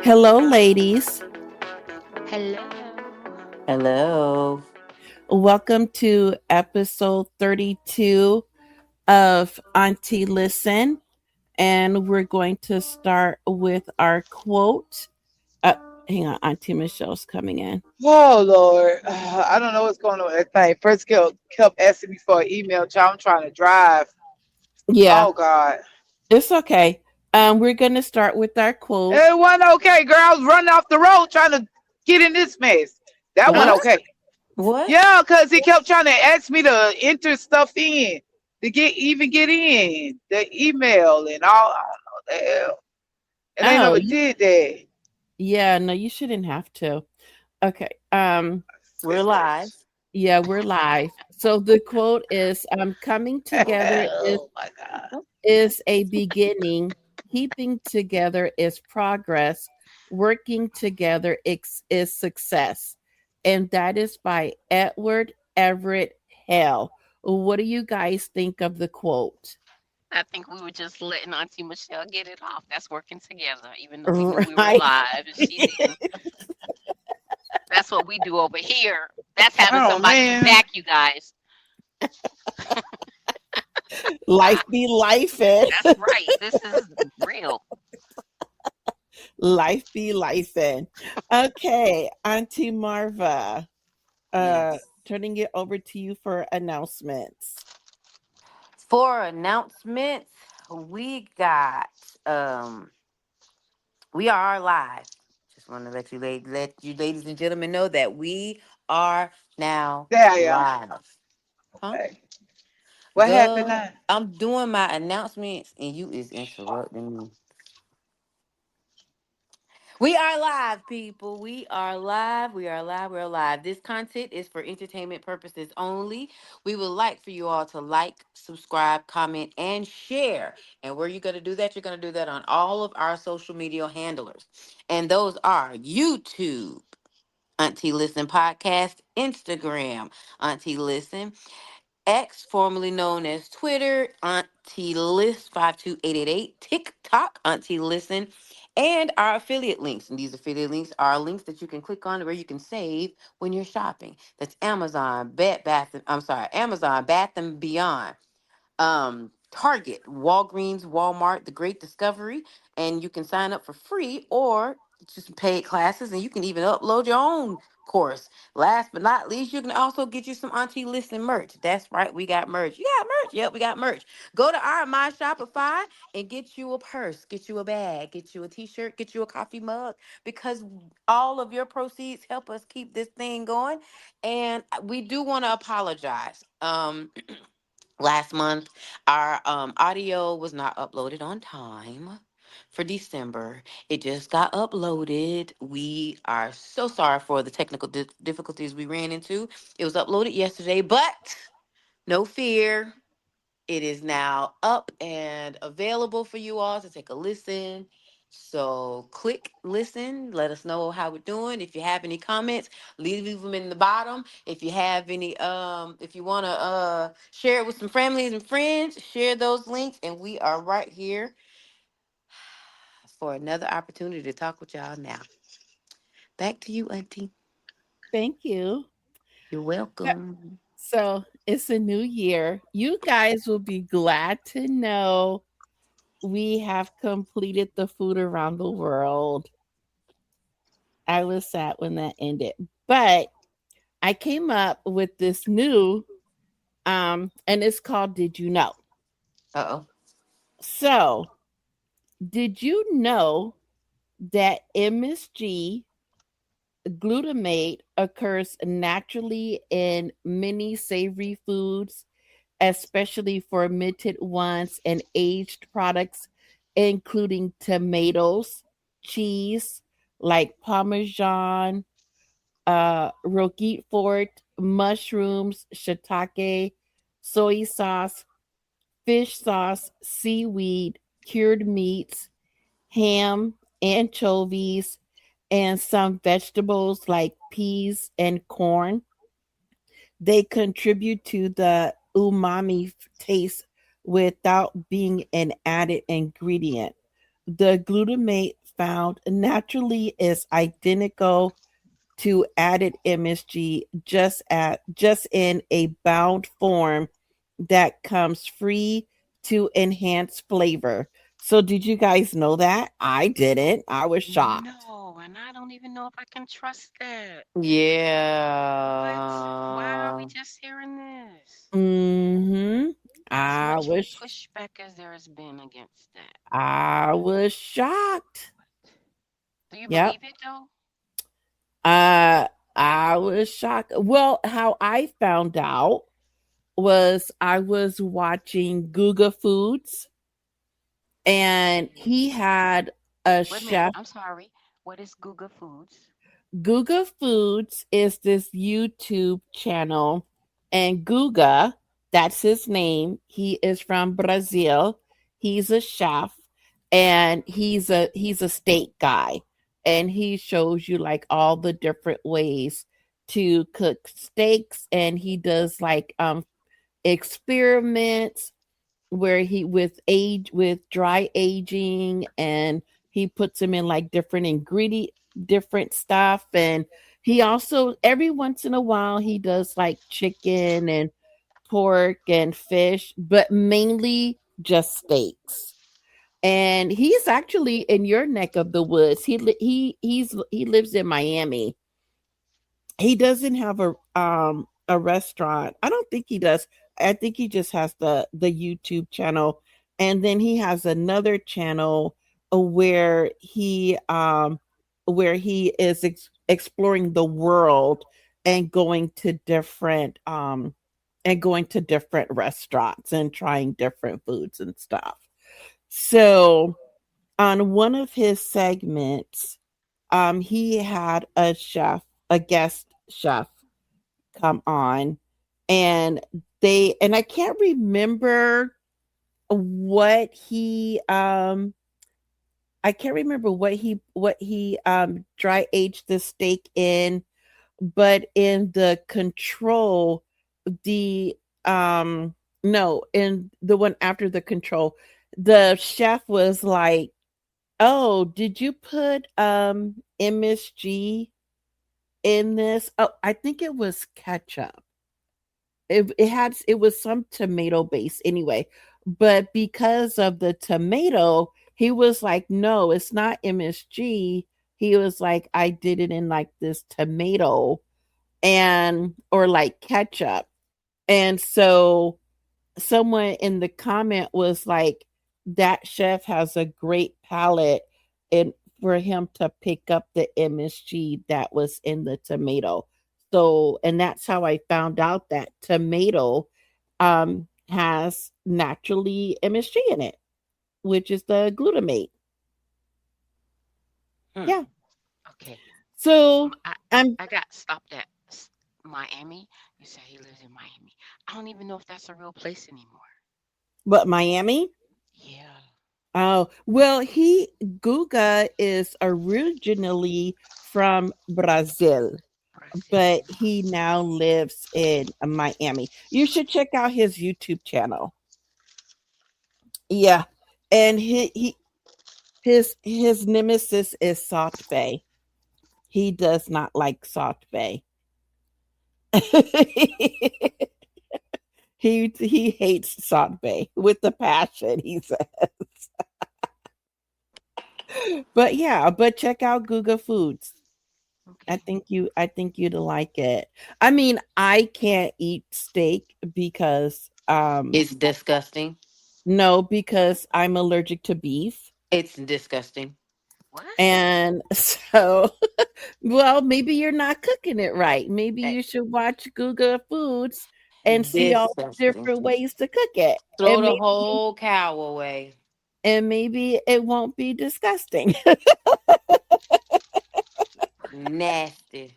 Hello, ladies. Hello. Hello. Welcome to episode 32 of Auntie Listen. And we're going to start with our quote. Uh, Hang on, Auntie Michelle's coming in. Oh Lord, I don't know what's going on with that thing. First kept asking me for an email. Child, I'm trying to drive. Yeah, Oh God, it's okay. We're going to start with our quote. it wasn't okay, girl. I was running off the road trying to get in this mess. That one What? okay. What? Yeah, cause he kept trying to ask me to enter stuff in to get in the email and all. I don't know the hell, and they Oh, never did that. yeah, no, you shouldn't have to. Okay. We're live. Yeah, we're live. So the quote is coming together Oh my God. is a beginning, keeping together is progress, working together is success. And that is by Edward Everett Hale. What do you guys think of the quote? I think we were just letting Auntie Michelle get it off. That's working together, even though we knew we were Right. live and she didn't. That's what we do over here. That's having Oh somebody's man. back, you guys. Life be life and That's right. This is real. life be life and okay, Auntie Marva. Yes. Turning it over to you for announcements. For announcements, we got um we are live. Just want to let you ladies and gentlemen know that we are now There I am. live. Huh? Okay. What happened Girl, now? I'm doing my announcements and you is interrupting me. We are live, people. We are live. We are live. We're live. This content is for entertainment purposes only. We would like for you all to like, subscribe, comment, and share. And where you're going to do that, you're going to do that on all of our social media handlers. And those are YouTube, Auntie Listen Podcast, Instagram, Auntie Listen, X, formerly known as Twitter, Auntie List 52888, TikTok, Auntie Listen, and our affiliate links. And these affiliate links are links that you can click on where you can save when you're shopping. That's Amazon, Amazon, Bath and Beyond, Target, Walgreens, Walmart, The Great Discovery, and you can sign up for free or just paid classes, and you can even upload your own course. Last but not least, you can also get you some Auntie Listen merch. That's right, we got merch. You got merch? Yep, we got merch. Go to our My Shopify and get you a purse, get you a bag, get you a t-shirt, get you a coffee mug, because all of your proceeds help us keep this thing going. And we do want to apologize. Last month, our audio was not uploaded on time for December. It just got uploaded. We are so sorry for the technical difficulties we ran into. It was uploaded yesterday, but no fear. It is now up and available for you all to take a listen. So click listen. Let us know how we're doing. If you have any comments, leave them in the bottom. If you have any, if you want to share it with some families and friends, share those links. And we are right here for another opportunity to talk with y'all now. Back to you, Auntie. Thank you. You're welcome. So it's a new year. You guys will be glad to know we have completed the food around the world. I was sad when that ended, but I came up with this new, and it's called Did You Know? Uh oh. So, did you know that MSG glutamate occurs naturally in many savory foods, especially fermented ones and aged products, including tomatoes, cheese like Parmesan, Roquefort, mushrooms, shiitake, soy sauce, fish sauce, seaweed, cured meats, ham, anchovies, and some vegetables like peas and corn. They contribute to the umami taste without being an added ingredient. The glutamate found naturally is identical to added MSG just in a bound form that comes free to enhance flavor. So did you guys know that? I didn't. I was shocked. No, and I don't even know if I can trust that. What? Why are we Yeah. just hearing this? Mhm. As I much was pushback as there has been against that. I was shocked. Do you Yep. believe it though? Uh I was shocked. Well, how I found out was I was watching Guga Foods What and he is? had a Wait a minute. chef. I'm sorry. What is Guga Foods? Guga Foods is this YouTube channel, and Guga, that's his name. He is from Brazil. He's a chef, and he's a steak guy, and he shows you like all the different ways to cook steaks, and he does like experiments where he with dry aging, and he puts them in like different stuff, and he also every once in a while he does like chicken and pork and fish, but mainly just steaks. And he's actually in your neck of the woods. He lives in Miami. He doesn't have a restaurant. I don't think he does. I think he just has the YouTube channel, and then he has another channel where he is exploring the world and going to different restaurants and trying different foods and stuff. So on one of his segments, he had a guest chef come on, and I can't remember what he I can't remember what he dry aged the steak in, but in the control, the no, in the one after the control, the chef was like, "Oh, did you put MSG in this?" Oh, I think it was ketchup. It was some tomato base anyway, but because of the tomato, he was like, "No, it's not MSG." He was like, "I did it in like this tomato and or like ketchup." And so someone in the comment was like, that chef has a great palate, and for him to pick up the MSG that was in the tomato. So, and that's how I found out that tomato has naturally MSG in it, which is the glutamate. Hmm. Yeah. Okay. So I, I I'm I got stopped at Miami. You say he lives in Miami. I don't even know if that's a real place anymore. but Miami. Yeah, Oh, well, Guga is originally from Brazil, Brazil. but he now lives in Miami. You should check out his YouTube channel. Yeah. And his nemesis is Salt Bay. He does not like Salt Bay. He hates Salt Bay with the passion, he said. But yeah, but check out Guga Foods. Okay. I think you'd like it. I mean, I can't eat steak because It's disgusting. no, because I'm allergic to beef. It's disgusting. What? And so, well, maybe you're not cooking it right. Maybe Eh, you should watch Google Foods and see all the Disgusting. different ways to cook it. Throw the whole cow away. And maybe it won't be disgusting. Nasty.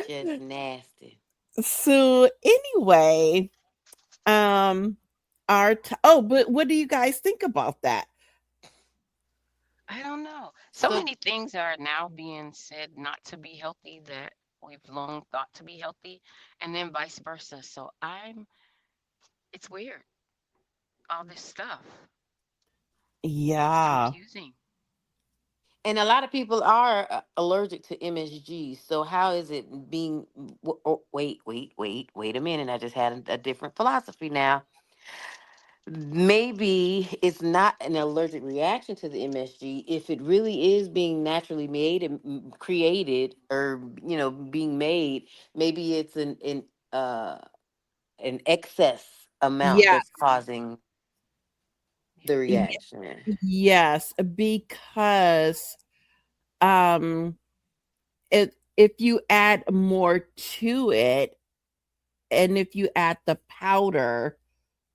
Just nasty. So anyway, um oh, but what do you guys think about that? I don't know. So So many things are now being said not to be healthy that we've long thought to be healthy, and then vice versa. So I'm It's weird. All this stuff. It's Yeah. confusing. And a lot of people are allergic to MSG. So how is it being? Oh, wait a minute! I just had a different philosophy now. Maybe it's not an allergic reaction to the MSG if it really is being naturally made and created, or being made. Maybe it's uh an excess amount Yeah. that's causing the Yeah. y- reaction. yes, because um if you add more to it, and if you add the powder,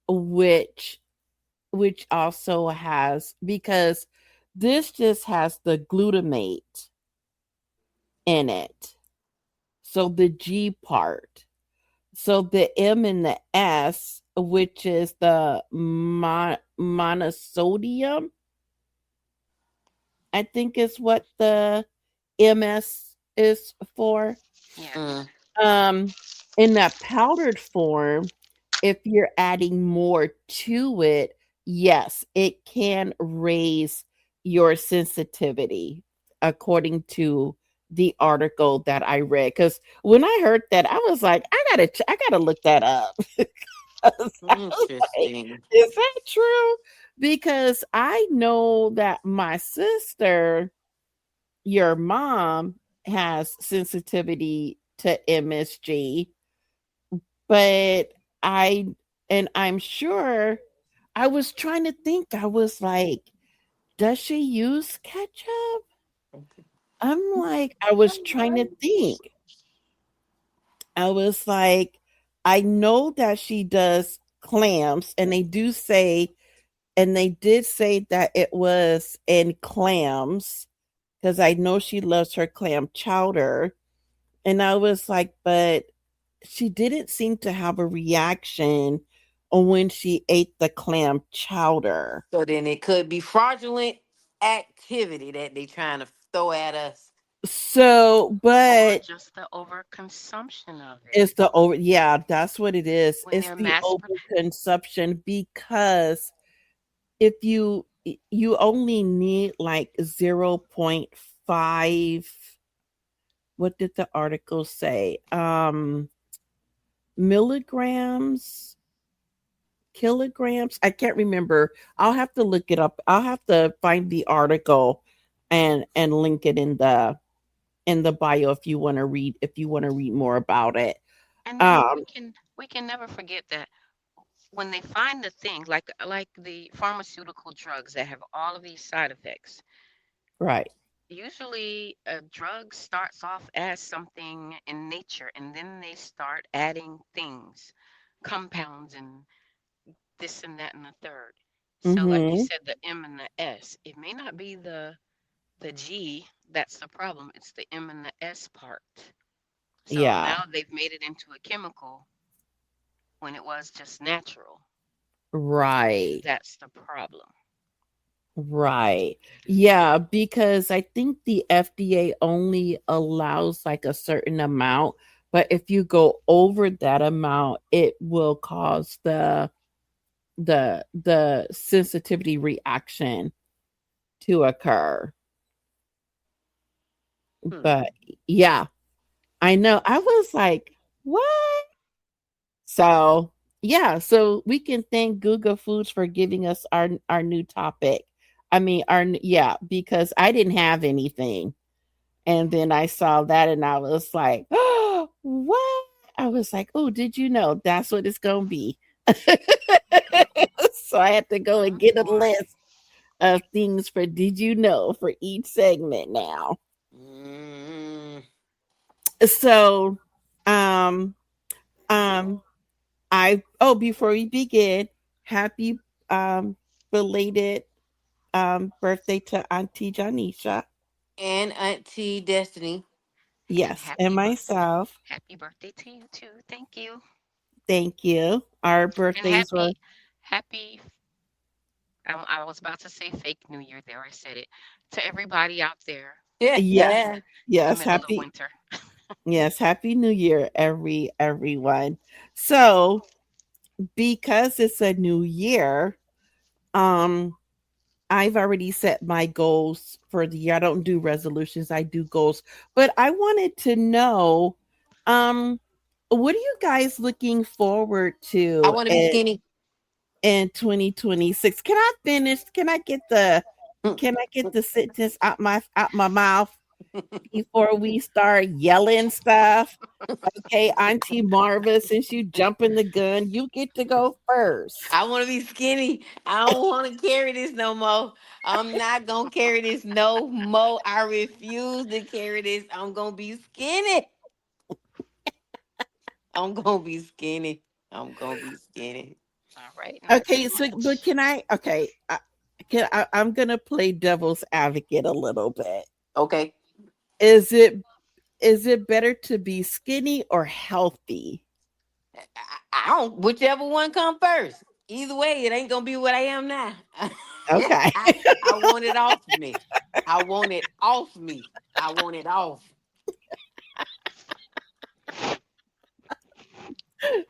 which also has, because this just has the glutamate in it, so the G part. So the M and the S, which is the monosodium, I think is what the MS is for. Yes. Mm. Um, in that powdered form, if you're adding more to it, yes, it can raise your sensitivity, according to the article that I read. Because when I heard that, I was like, I gotta look that up. 'Cause I was like, Interesting. is that true? Because I know that my sister, your mom, has sensitivity to MSG, but I and I'm sure, I was trying to think. I was like, does she use ketchup? I'm like, I was trying to think. I was like, I know that she does clams, and they do say, and they did say that it was in clams, because I know she loves her clam chowder. And I was like, but she didn't seem to have a reaction on when she ate the clam chowder. So then it could be fraudulent activity that they trying to throw at us. So, Or but just the overconsumption of it. it's the over, yeah, that's what it is. When It's they're the mass pro- overconsumption, because if you only need like zero point 0.5, what did the article say? Milligrams, kilograms. I can't remember. I'll have to look it up. I'll have to find the article and link it in the bio, if you want to read, more about it. and then Um, we can never forget that when they find the thing like the pharmaceutical drugs that have all of these side effects. right. Usually a drug starts off as something in nature and then they start adding things, compounds and this and that and the third. So like you Mhm. said, the M and the S, it may not be the G that's the problem, it's the M and the S part. So Yeah. now they've made it into a chemical when it was just natural. Right. That's the problem. Right. Yeah, because I think the FDA only allows like a certain amount, but if you go over that amount, it will cause the sensitivity reaction to occur. Hmm. But yeah, I know. I was like, what? So yeah, so we can thank Google Foods for giving us our new topic. I mean, yeah, because I didn't have anything, and then I saw that, and I was like, oh, what? I was like, oh, did you know that's what it's gonna be? So I had to go and Oh get a boy. list of things for did you know for each segment now. Mm. So, um, um, before we begin, happy belated birthday to Auntie Janisha. And Auntie Destiny. And Yes, and myself. happy birthday to you too. Thank you. Thank you. Our And birthdays were happy I was about to say fake New Year there. I said it. To everybody out there Yeah, yes, yeah. in the yes, middle of happy, winter. yes, happy New Year, everyone. So because it's a new year, um, I've already set my goals for the year. I don't do resolutions, I do goals. But I wanted to know, um, what are you guys looking forward I to want to be skinny. in 2026? Can I finish? Can I get the sentence out my mouth before we start yelling stuff? Okay, Auntie Marva, since you jumping the gun, you get to go first. I want to be skinny. I don't want to carry this no more. I'm not going to carry this no more. I refuse to carry this. I'm going to be skinny. I'm going to be skinny. I'm going to be skinny. All right, Okay, nothing so but much. can I? Okay, I'm gonna play devil's advocate a little bit. Okay. Is it is it better to be skinny or healthy? I don't, whichever one come first. Either way, it ain't going to be what I am now. Okay, I want it off me. I want it off me. I want it off.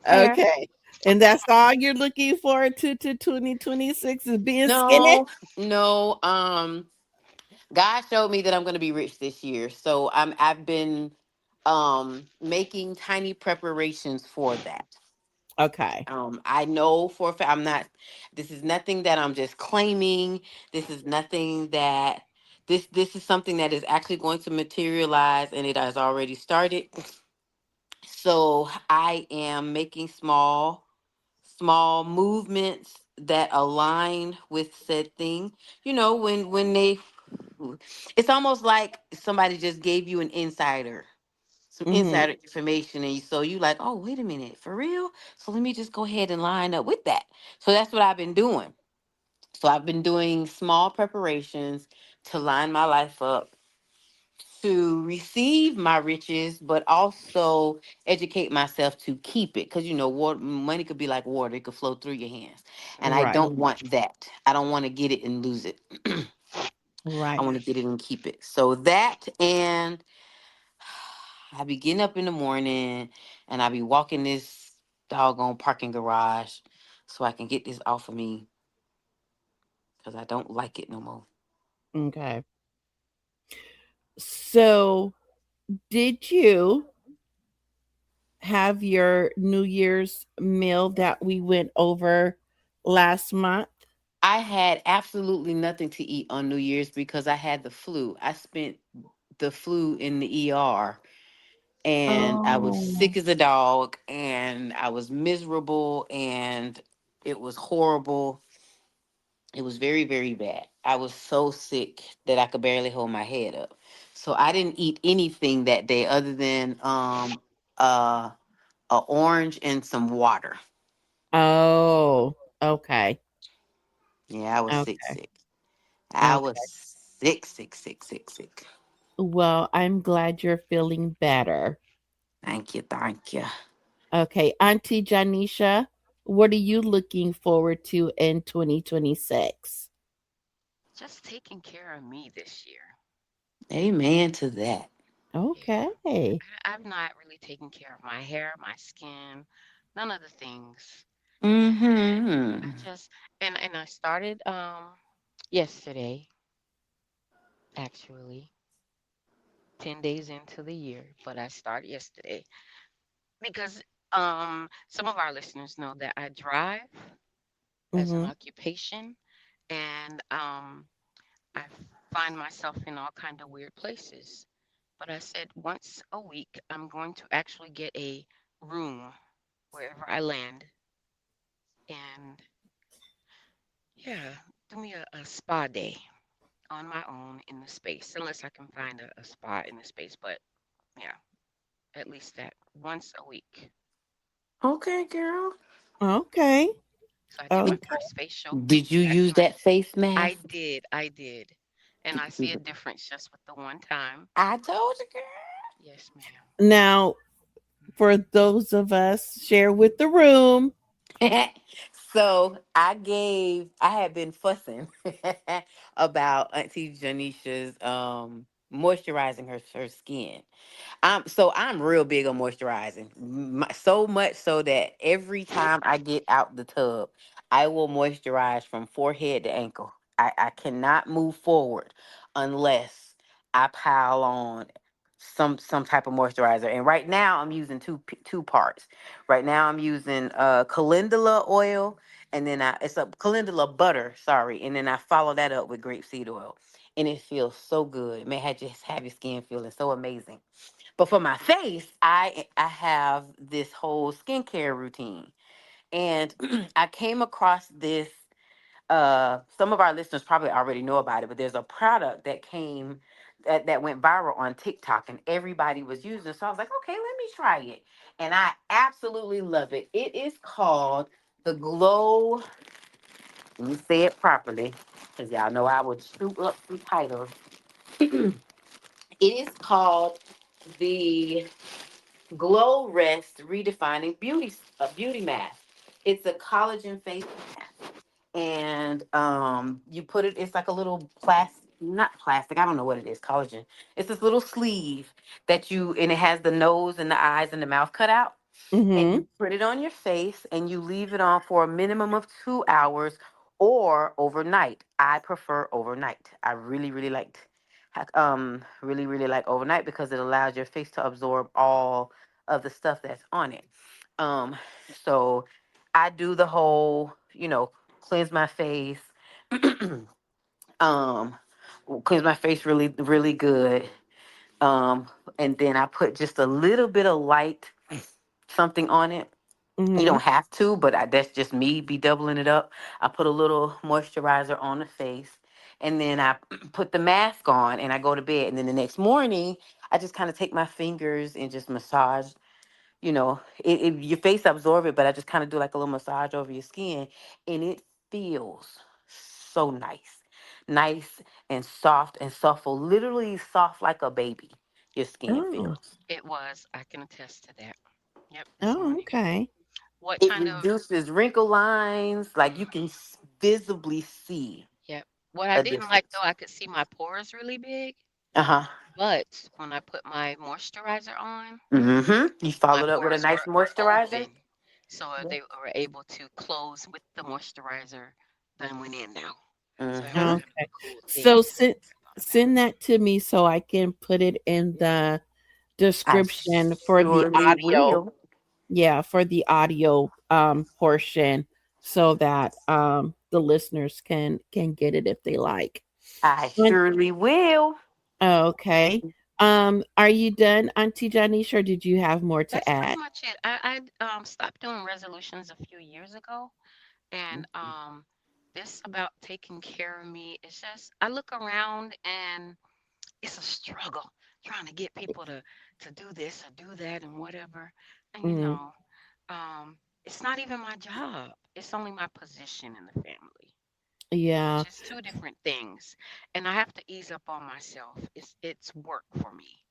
Fair. okay, and that's all you're looking forward to 2026 is being skinny. No, no. God showed me that I'm going to be rich this year. So I've been making tiny preparations for that. Okay, I know for a fact I'm not, this is nothing that I'm just claiming. This is nothing that this is something that is actually going to materialize, and it has already started. So I am making small movements that align with said thing. You know, when they, it's almost like somebody just gave you an insider, some hmm, insider information, and so you like, oh, wait a minute, for real? So let me just go ahead and line up with that. So that's what I've been doing. So I've been doing small preparations to line my life up to receive my riches, but also educate myself to keep it. Because water, money could be like water; it could flow through your hands, and I right, don't want that. I don't want to get it and lose it. I right, want to get it and keep it. So that, and I be getting up in the morning, and I be walking this doggone parking garage, so I can get this off of me because I don't like it no more. okay. So, did you have your New Year's meal that we went over last month? I had absolutely nothing to eat on New Year's because I had the flu. I spent the flu in the ER, and I was Oh, sick as a dog, and I was miserable, and it was horrible. It was very, very bad. I was so sick that I could barely hold my head up. So I didn't eat anything that day other than uh a orange and some water. oh, okay, Yeah, I was sick, okay, sick. I was okay. sick, sick, sick, sick, sick. Well, I'm glad you're feeling better. Thank you, thank you. Okay, Auntie Janisha, what are you looking forward to in 2026? Just taking care of me this year. Amen to that. Yeah. Okay. I've not really taken care of my hair, my skin, none of the things. And I Mm-hmm. just and I started yesterday, actually, 10 days into the year, but I started yesterday because some of our listeners know that I drive as an Mm-hmm. occupation, and I find myself in all kind of weird places. But I said once a week I'm going to actually get a room wherever I land, and yeah, do me a spa day on my own in the space, unless I can find a spa in the space. But yeah, at least that once a week. Okay, girl. Okay. So I did my Okay. first facial. Did you That's use my, that face I mask? did, I did. And I see a difference just with the one time. I told you, girl. Yes, ma'am. Now, for those of us, share with the room. So I had been fussing about Auntie Janisha's moisturizing her skin. I'm real big on moisturizing. So much so that every time I get out the tub, I will moisturize from forehead to ankle. I cannot move forward unless I pile on some type of moisturizer. And right now I'm using two parts. Right now I'm using calendula oil, and then it's a calendula butter, sorry, and then I follow that up with grapeseed oil. And it feels so good. May I just have your skin feeling so amazing. But for my face, I have this whole skincare routine. And I came across this some of our listeners probably already know about it, but there's a product that went viral on TikTok and everybody was using it. So I was like, okay, let me try it. And I absolutely love it. It is called the Glow. Let me say it properly, because y'all know I would scoop up some titles. It is called the Glow Rest Redefining Beauty Mask. It's a collagen face mask, and you put it. It's like a little plastic, not plastic. I don't know what it is. Collagen. It's this little sleeve and it has the nose and the eyes and the mouth cut out, and Mm-hmm. you put it on your face and you leave it on for a minimum of 2 hours or overnight. I prefer overnight. I really like overnight because it allows your face to absorb all of the stuff that's on it. Um, so I do the whole, cleanse my face, um, cleanse my face really, really good. Um, and then I put just a little bit of light something on it. You Mm-hmm. don't have to, but that's just me be doubling it up. I put a little moisturizer on the face, and then I put the mask on and I go to bed. And then the next morning, I just kind of take my fingers and just massage. Your face absorb it, but I just kind of do like a little massage over your skin, and it feels so nice, nice and soft and supple, literally soft like a baby. Your skin Oh. feels. It was. I can attest to that. Yep, this Oh, morning. okay. What It kind of? reduces wrinkle lines, like you Mhm. can visibly see Yep. What I a didn't like though, difference. I could see my pores really big, Uh huh. but when I put my moisturizer on, You my followed up with a pores nice were moisturizer. open, so Yeah. they were able to close with the moisturizer that went in now. So that was Mm-hmm. kind of Okay. a cool So thing about send that to me so I can put it in the I description for the surely audio. will. Yeah, for the audio portion so that the listeners can get it if they like. I And- surely will. Okay. Are you done, Auntie Janice, or did you have more to That's pretty add? much it. I stopped doing resolutions a few years ago, and this about taking care of me. It's just I look around and it's a struggle trying to get people to do this or do that and whatever. And Mm, it's not even my job. It's only my position in the family, yeah, which is two different things. And I have to ease up on myself. It's work for me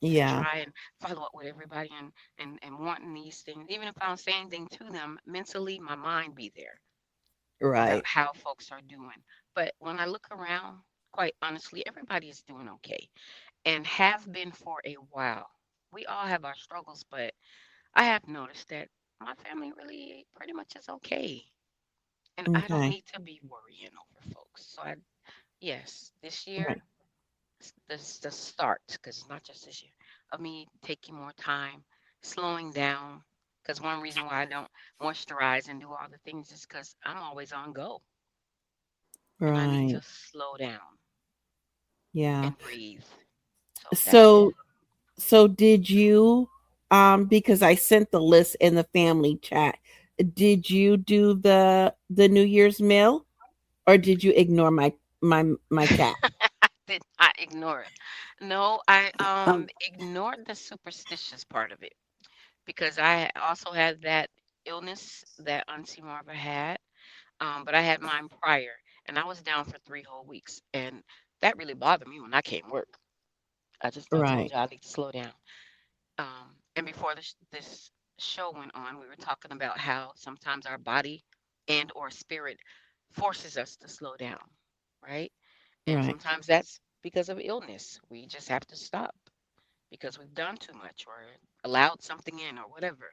to yeah, try and follow up with everybody and wanting these things. Even if I don't say anything to them, mentally my mind be there about right. how folks are doing. But when I look around, quite honestly, everybody is doing okay and have been for a while. We all have our struggles, but I have noticed that my family really pretty much is okay. And I don't Okay. need to be worrying over folks. So yes, this Right. year, this the start, because it's not just this year, of me taking more time, slowing down. Because one reason why I don't moisturize and do all the things is because I'm always on go and I need to Right. slow down Yeah. and breathe. So that's it. So did you because I sent the list in the family chat. Did you do the New Year's meal or did you ignore my chat? Did not ignore it. No, I Um, ignored the superstitious part of it because I also had that illness that Auntie Marva had. But I had mine prior, and I was down for 3 whole weeks, and that really bothered me when I came work. I told Right. you I need to slow down. And before this show went on, we were talking about how sometimes our body and or spirit forces us to slow down, right? And Right. sometimes that's because of illness. We just have to stop because we've done too much or allowed something in or whatever.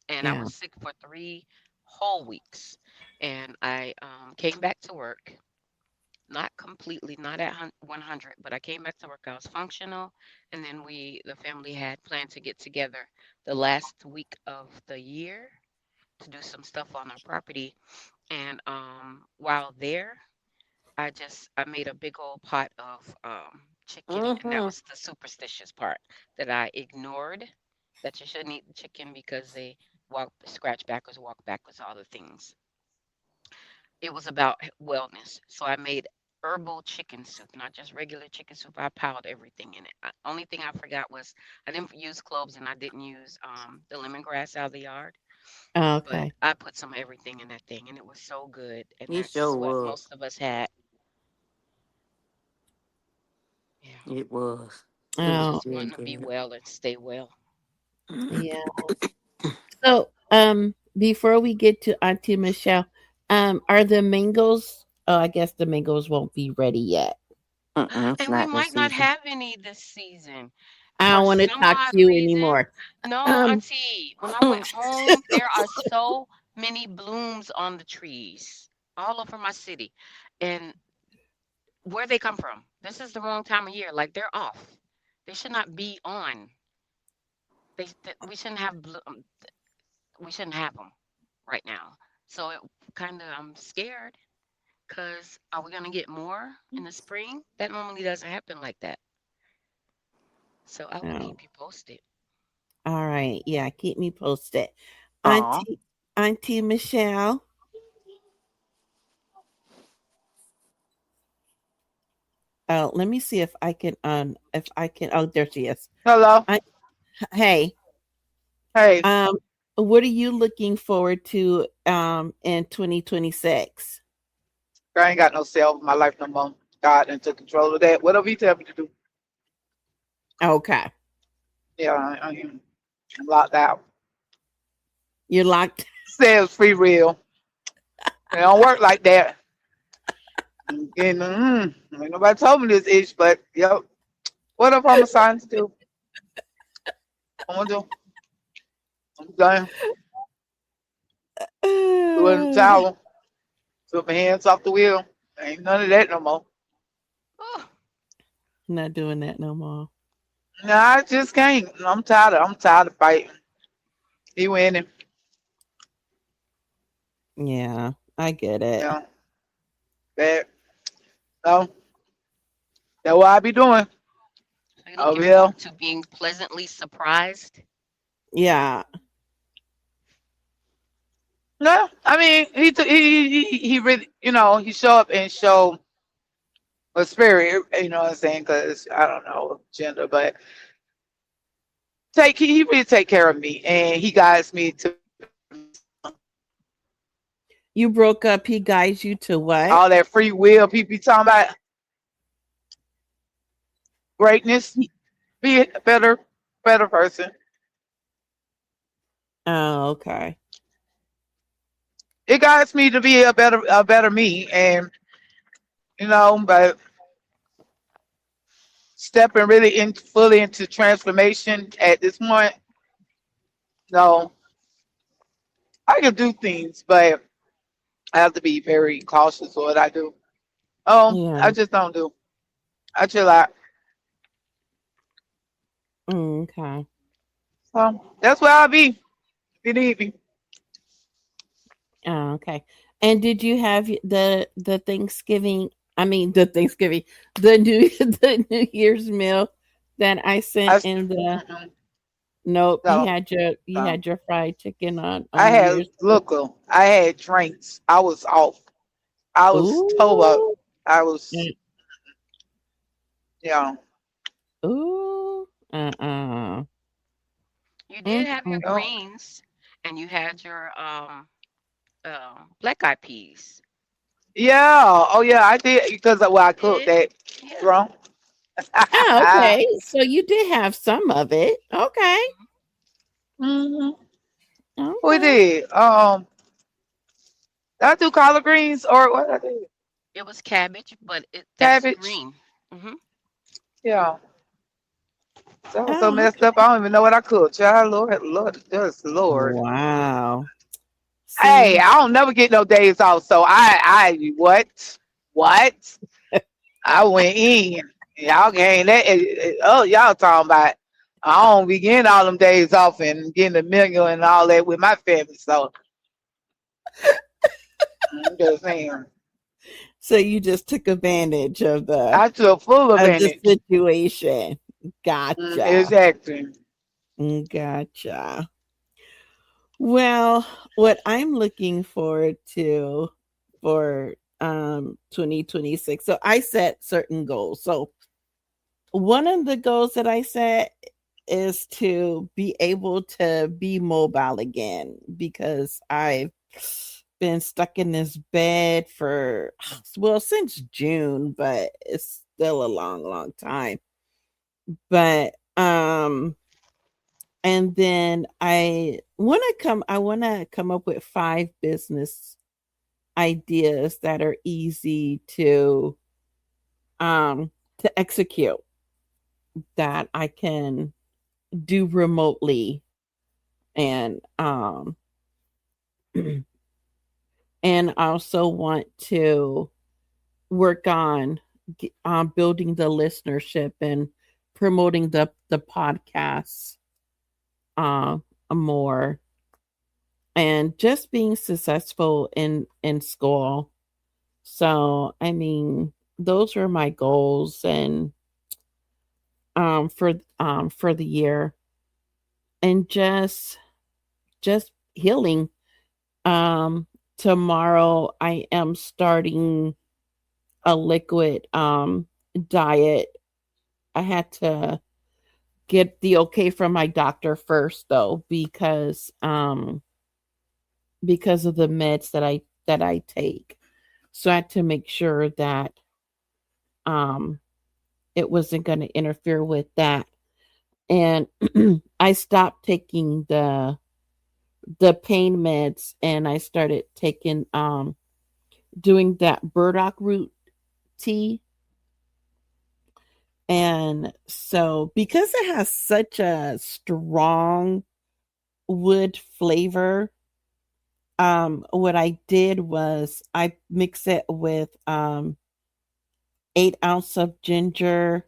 And I Yeah. was sick for 3 whole weeks. And I came back to work, not completely, not at 100, but I came back to work. I was functional. And then the family had planned to get together the last week of the year to do some stuff on our property. And while there, I made a big old pot of chicken, and that Mm-hmm. was the superstitious part that I ignored. That you shouldn't eat the chicken because they scratch backwards, walk backwards, all the things. It was about wellness. So I made herbal chicken soup, not just regular chicken soup. I piled everything in it. Only thing I forgot was I didn't use cloves and I didn't use the lemongrass out of the yard. But Okay. I put some of everything in that thing, and it was so good. And He sure that's what was. most of us had. Yeah. It was. It was Oh, Just very wanting to be good. well and stay well. yeah. So, before we get to Auntie Michelle, are the mangoes? Oh, I guess the mangoes won't be ready yet. Mm-mm, it's And we not this might not season. have any this season. I For don't want to some talk odd to you reason, anymore. no, Um, Auntie, when I went home, there are so many blooms on the trees all over my city. And where they come from? This is the wrong time of year. Like they're off. They should not be on. We shouldn't have we shouldn't have them right now. So it kind of I'm scared because are we gonna get more in the spring? That normally doesn't happen like that. So I will oh, keep you posted. all right. Yeah, keep me posted. Aw. Auntie, Auntie Michelle. Oh, let me see if I can. If I can. Oh, there she is. Hello. I, hey. Hey, Um, what are you looking forward to? In 2026. I ain't got no self in my life no more. God and took control of that. Whatever he tell me to do. Okay, Yeah, I'm locked out. you're locked. Says free will. It don't work like that. And ain't nobody told me this ish, but yep. Whatever I'm assigned to do, I'm gonna do. I'm done. Threw in the towel. Took my hands off the wheel. Ain't none of that no more. Oh, Not doing that no more. Nah, I just can't. I'm tired of fighting. He winning. Yeah, I get it. Yeah. That no. That's what I be doing. so you're Over looking here. forward to being pleasantly surprised? Yeah. No, I mean he really he show up and show a spirit. You know what I'm saying? Because I don't know gender, but he really take care of me and he guides me to You broke up. He guides you to what? all that free will people be talking about greatness. Be a better person. Oh, okay. It guides me to be a better me, and but stepping really in fully into transformation at this point. No, I can do things, but I have to be very cautious of what I do. Oh, Yeah. I just don't do. I chill out. Okay. That's where I'll be. If you need me. Oh, okay. And did you have the Thanksgiving? I mean, the Thanksgiving, the new the New Year's meal that I sent I in the. mm-mm, Nope, no, you no. had your fried chicken on I New had Year's. I had drinks. I was off. I was toe up. Ooh, I was, mm, you know, ooh, You did have your mm-mm. you know, greens and you had your black eyed peas. yeah. Oh yeah, I did because of what I cooked Did that yeah. drunk. Oh, okay. So you did have some of it. Okay. Mhm. hmm We Okay. did. Did I do collard greens or what I did? It was cabbage, but that's Cabbage. green. Hmm. Yeah. So I was so Oh, messed up. I don't even know what I cooked. Child, Lord, Lord, just Lord. wow. Hey, See, I don't never get no days off. So what? What? I went in. Y'all getting that. Oh, y'all talking about. I don't be getting all them days off and getting a million and all that with my family. So I'm just saying. so you just took advantage I took full of the advantage. situation. Gotcha. Exactly. Gotcha. Well, what I'm looking forward to for 2026. So I set certain goals. So one of the goals that I set is to be able to be mobile again because I've been stuck in this bed for well since June, but it's still a long time. But and then I want to come up with 5 business ideas that are easy to execute that I can do remotely and and I also want to work on building the listenership and promoting the podcasts uh, more and just being successful in school. So I mean, those are my goals and for the year and just healing. Um, Tomorrow I am starting a liquid diet. I had to get the okay from my doctor first though because of the meds that I take. So I had to make sure that um it wasn't going to interfere with that. And I stopped taking the pain meds and I started taking doing that burdock root tea. And so because it has such a strong wood flavor, what I did was I mix it with 8 ounces of ginger,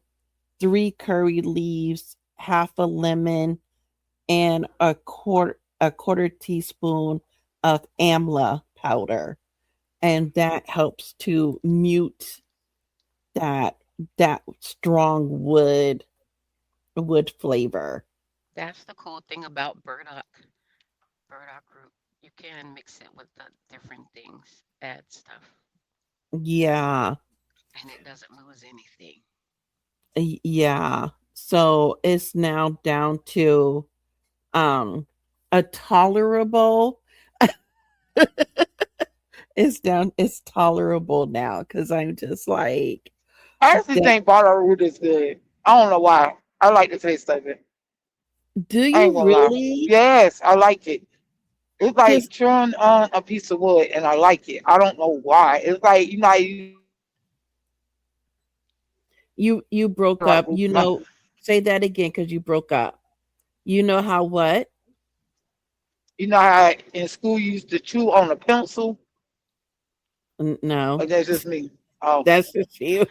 3 curry leaves, half a lemon, and a quarter teaspoon of amla powder. And that helps to mute that that strong wood flavor. That's the cool thing about burdock root. You can mix it with the different things, add stuff, Yeah. and it doesn't lose anything. Yeah. So it's now down to a tolerable it's tolerable now because I'm just like I actually that. think bottle root is good. I don't know why. I like the taste of it. Do I you ain't gonna lie. really? Yes, I like it. It's Because like chewing on a piece of wood, and I like it. I don't know why. It's like you know, how you use you broke like up. Say that again because you broke up. You know how what? you know how in school you used to chew on a pencil. Or No, that's just me. Oh, that's just you.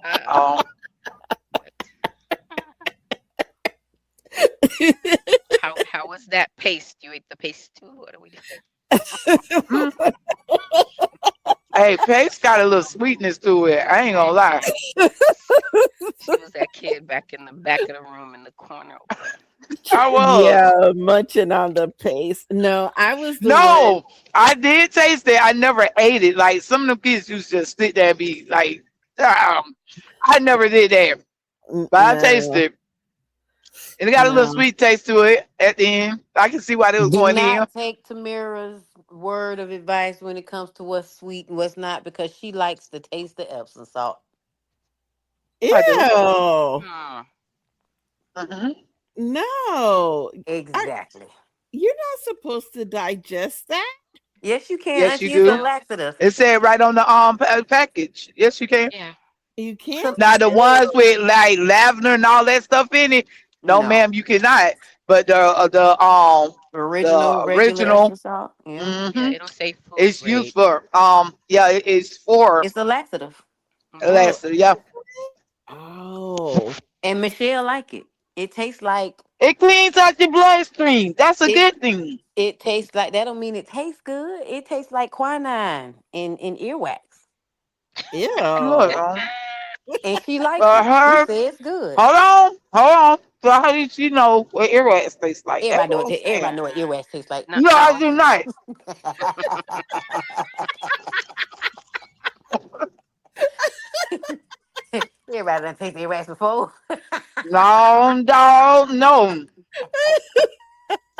Uh, oh. what? How was that paste? You ate the paste too? What are we doing? Mm. Hey, paste got a little sweetness to it. I ain't gonna lie. She was that kid back in the back of the room in the corner. I was. Yeah, munching on the paste. No, I was the one. No, I did taste it. I never ate it. Like some of the kids used to just sit there and be like, I never did that. But I tasted No, it. And it got a little no. sweet taste to it at the end. I can see why they was Do going in. not take Tamira's word of advice when it comes to what's sweet and what's not because she likes the taste of Epsom salt. I do. Ew. Hmm. Hmm. No. I, Exactly. you're not supposed to digest that. Yes, you can, Yes, you Auntie. It's a do. Yeah. laxative. It said right on the package. Yes, you can. Yeah. You can't? So, Now the ones with like lavender and all that stuff in it, no, no. ma'am, you cannot. But Original the regular original, Epsom salt. Yeah. Yeah, hmm it'll say food it's grade. used for yeah, it's for It's a laxative. Hmm. Oh, elastic. Yeah, oh. And Michelle like it. It tastes like it cleans out your bloodstream. That's a it good thing. it tastes like that don't mean it tastes good. It tastes like quinine and earwax. Look, Ew. And she like but it. She her, says good. hold on. So how did she know what earwax tastes like? That's what I'm saying. Everybody know what earwax tastes like. No, No, I no. do not. Everybody done taste earwax before. No, dog, no.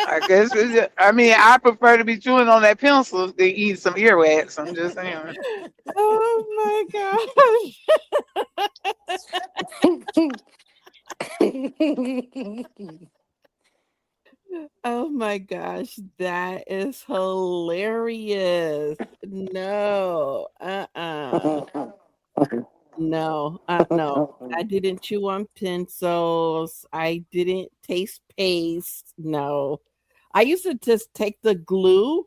I guess I mean I prefer to be chewing on that pencil than eat some earwax. I'm just saying. Oh my gosh. Oh my gosh. That is hilarious. No. No. No. I didn't chew on pencils. I didn't taste paste. No. I used to just take the glue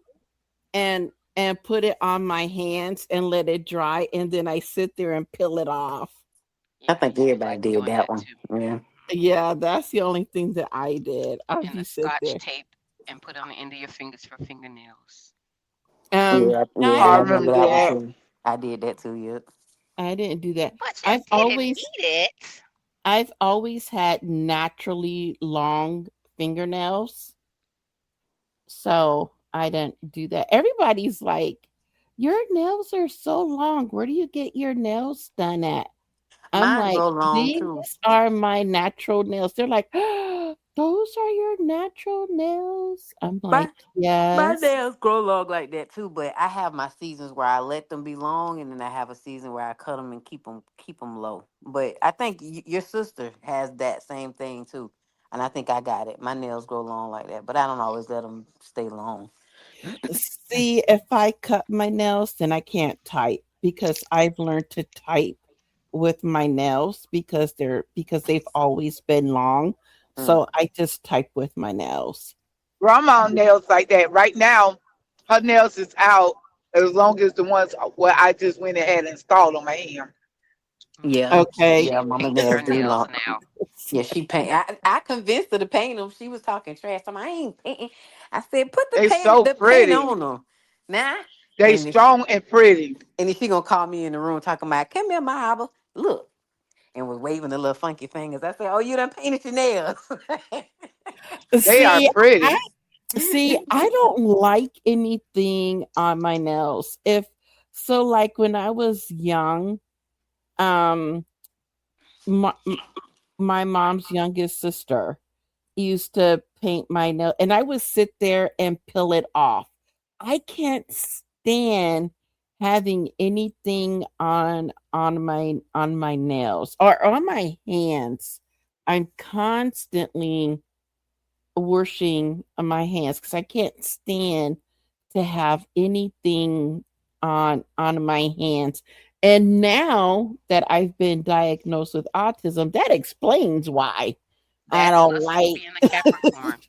and put it on my hands and let it dry and then I sit there and peel it off. I Yeah, I think used to everybody like did doing that that one. too. Yeah. Yeah, that's the only thing that I did. I'd And the be sit scotch there. tape and put on the end of your fingers for fingernails. Yeah, No, I yeah, I I didn't remember remember do that one that. that. too. I did that too, yeah. I didn't do that. But you I've didn't always eat it. I've always had naturally long fingernails. So I didn't do that. Everybody's like, your nails are so long. Where do you get your nails done at? I'm Mine like, grow long these too. are my natural nails. They're like, those are your natural nails. I'm My like, my yes. nails grow long like that too, but I have my seasons where I let them be long, and then I have a season where I cut them and keep them low. But I think your sister has that same thing too, and I think I got it. My nails grow long like that, but I don't always let them stay long. See, if I cut my nails, then I can't type because I've learned to type with my nails because they've always been long. Mm. So I just type with my nails. Grandma nails like that. Right now, her nails is out as long as the ones where I just went ahead and installed on my hand. Yeah, Okay. She yeah, mama paints nails her do nails long. now. Yeah, she paint. I convinced her to paint them. She was talking trash. I ain't painting. I said, put They so the paint pretty. on them, nah. They And strong and pretty. then she gonna call me in the room talking about, come here, my hobble. Look, and was waving the little funky fingers. I said, oh, you done painted your nails. They are See, I pretty. I don't like anything on my nails. If so like when I was young, um my, my mom's youngest sister used to paint my nail and I would sit there and peel it off. I can't stand having anything on my nails or on my hands. I'm constantly washing my hands because I can't stand to have anything on my hands. And now that I've been diagnosed with autism, that explains why I That don't plus like. being a Capricorn.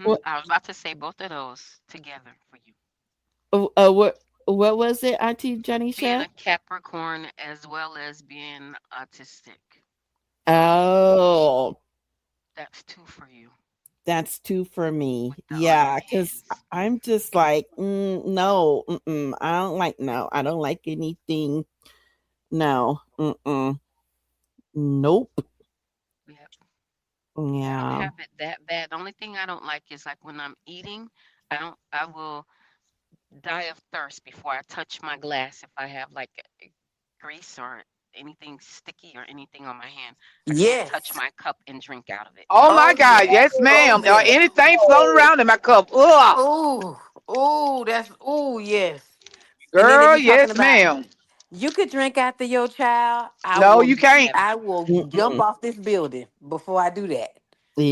What I was about to say both of those together for you. what was it, Auntie Being Janisha? a Capricorn as well as being autistic. Oh, That's two for you that's two for me. with the on your Yeah, because hands. I'm just like, no, I don't like no, I don't like anything. No, nope. Yep. I don't Yeah. have it that bad. The only thing I don't like is like when I'm eating, I will die of thirst before I touch my glass if I have like grease or anything sticky or anything on my hand. I can't touch Yes. my cup and drink out of it. Oh my Oh God, yes. yes, Oh ma'am. Or yes. anything floating around in my cup. Ugh. Oh, oh, that's oh yes. And then they Girl, be talking yes, about ma'am. you could drink after your child. No, you can't. Never. I will jump Mm-mm. off this building before I do that.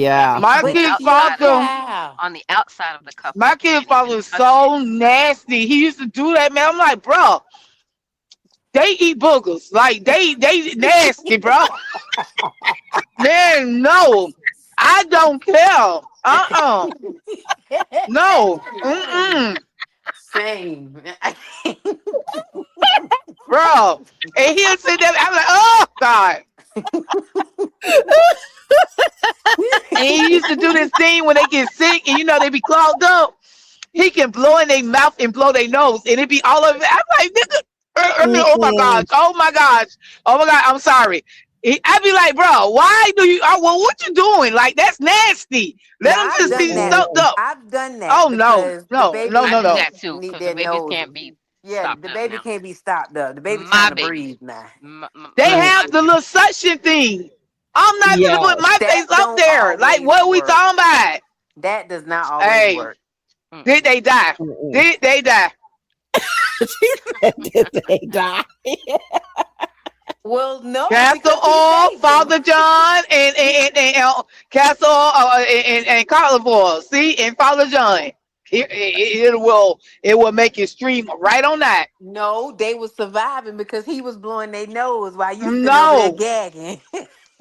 Unless Yeah. it's My on the But kid it's your outside of father, child. on the outside of the cup, my you kid can't father even was touch it. so nasty. He used to do that, man. I'm like, bro, they eat boogers. Like they nasty, bro. Man, no. I don't care. Uh-uh. No. Mm-mm. Same. Bro. And he'll sit there. I'm like, oh God. And he used to do this thing when they get sick and they be clogged up. He can blow in their mouth and blow their nose and it be all of it. I'm like, nigga, oh my gosh, Mm-mm. oh my gosh, oh my God, I'm sorry. I be like, bro, why do you? Oh, well, what you doing? Like that's nasty. Let Now them I've just done be that. soaked Mm-mm. up. I've done Oh that no, because the no, no, I no, babies do no. that too need because the their babies can't noses. be Yeah, stopped the up baby now. can't be stopped up. The baby My trying to baby, breathe now. They my have the Mm-mm. little suction thing. I'm not gonna put my Yes. face That up don't there. Like, always what are we work. talking about? That does not always Hey, work. did mm-mm. they die? Mm-mm. Did they die? She said, did they die? Well, no, Castor because he oil, saved them. Father John, and castor oil and olive oil. See, and Father John, it will make it stream right on that. No, they was surviving because he was blowing their nose while you sitting over there No, gagging.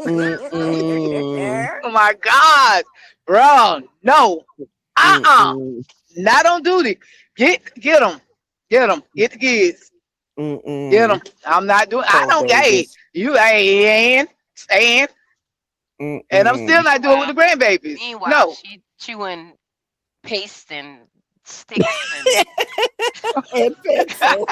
Mm-mm. oh my God, bro, no, Mm-mm. not on duty. Get them, get the kids, get them. Mm-mm. I'm not doing. I Poor don't. Hey, babies. you, hey, and I'm still Mm-mm. not doing it with Meanwhile, the grandbabies. meanwhile, No. she chewing paste and sticks and And pencils.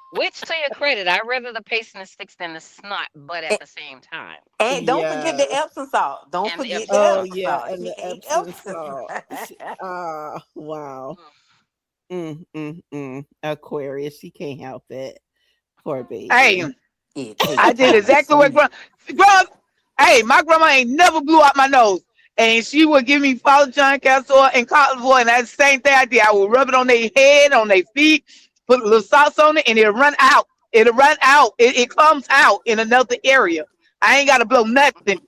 which to your credit, I rather the paste and the sticks than the snot, but at And, the same time, and don't forget the Yes. Epsom salt. Don't and the forget Epsom the Oh salt. Epsom yeah, salt. and She the ate Epsom Epsom. salt. Wow. Mm. Aquarius, she can't help it. Poor Hey, baby. It takes I did time to exactly what sleep. grandma. Hey, my grandma ain't never blew out my nose, and she would give me Father John castor and cotton wool, and that's the same thing I did. I would rub it on their head, on their feet, put a little sauce on it, and it'll run out. It'll run out. It comes out in another area. I ain't gotta blow nothing.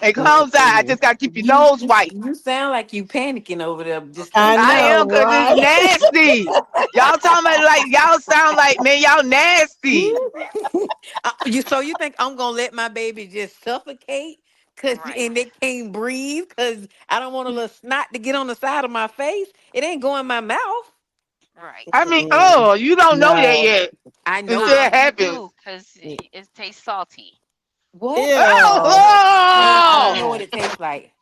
It comes out. I Mm-mm. just gotta keep your You nose white. you sound like you panicking over there. Just I take I time. know, am because it's right? nasty. Y'all talking about like y'all sound like man, y'all nasty. You think I'm gonna let my baby just suffocate? Cause Right, and they can't breathe because I don't want a little snot to get on the side of my face. It ain't going in my mouth. right. I mean, Mm-mm. oh, you don't know that No. yet I know until it. it You happens. do because it tastes salty. What? Oh, Ew. I don't know oh. what Uh-uh. it tastes like.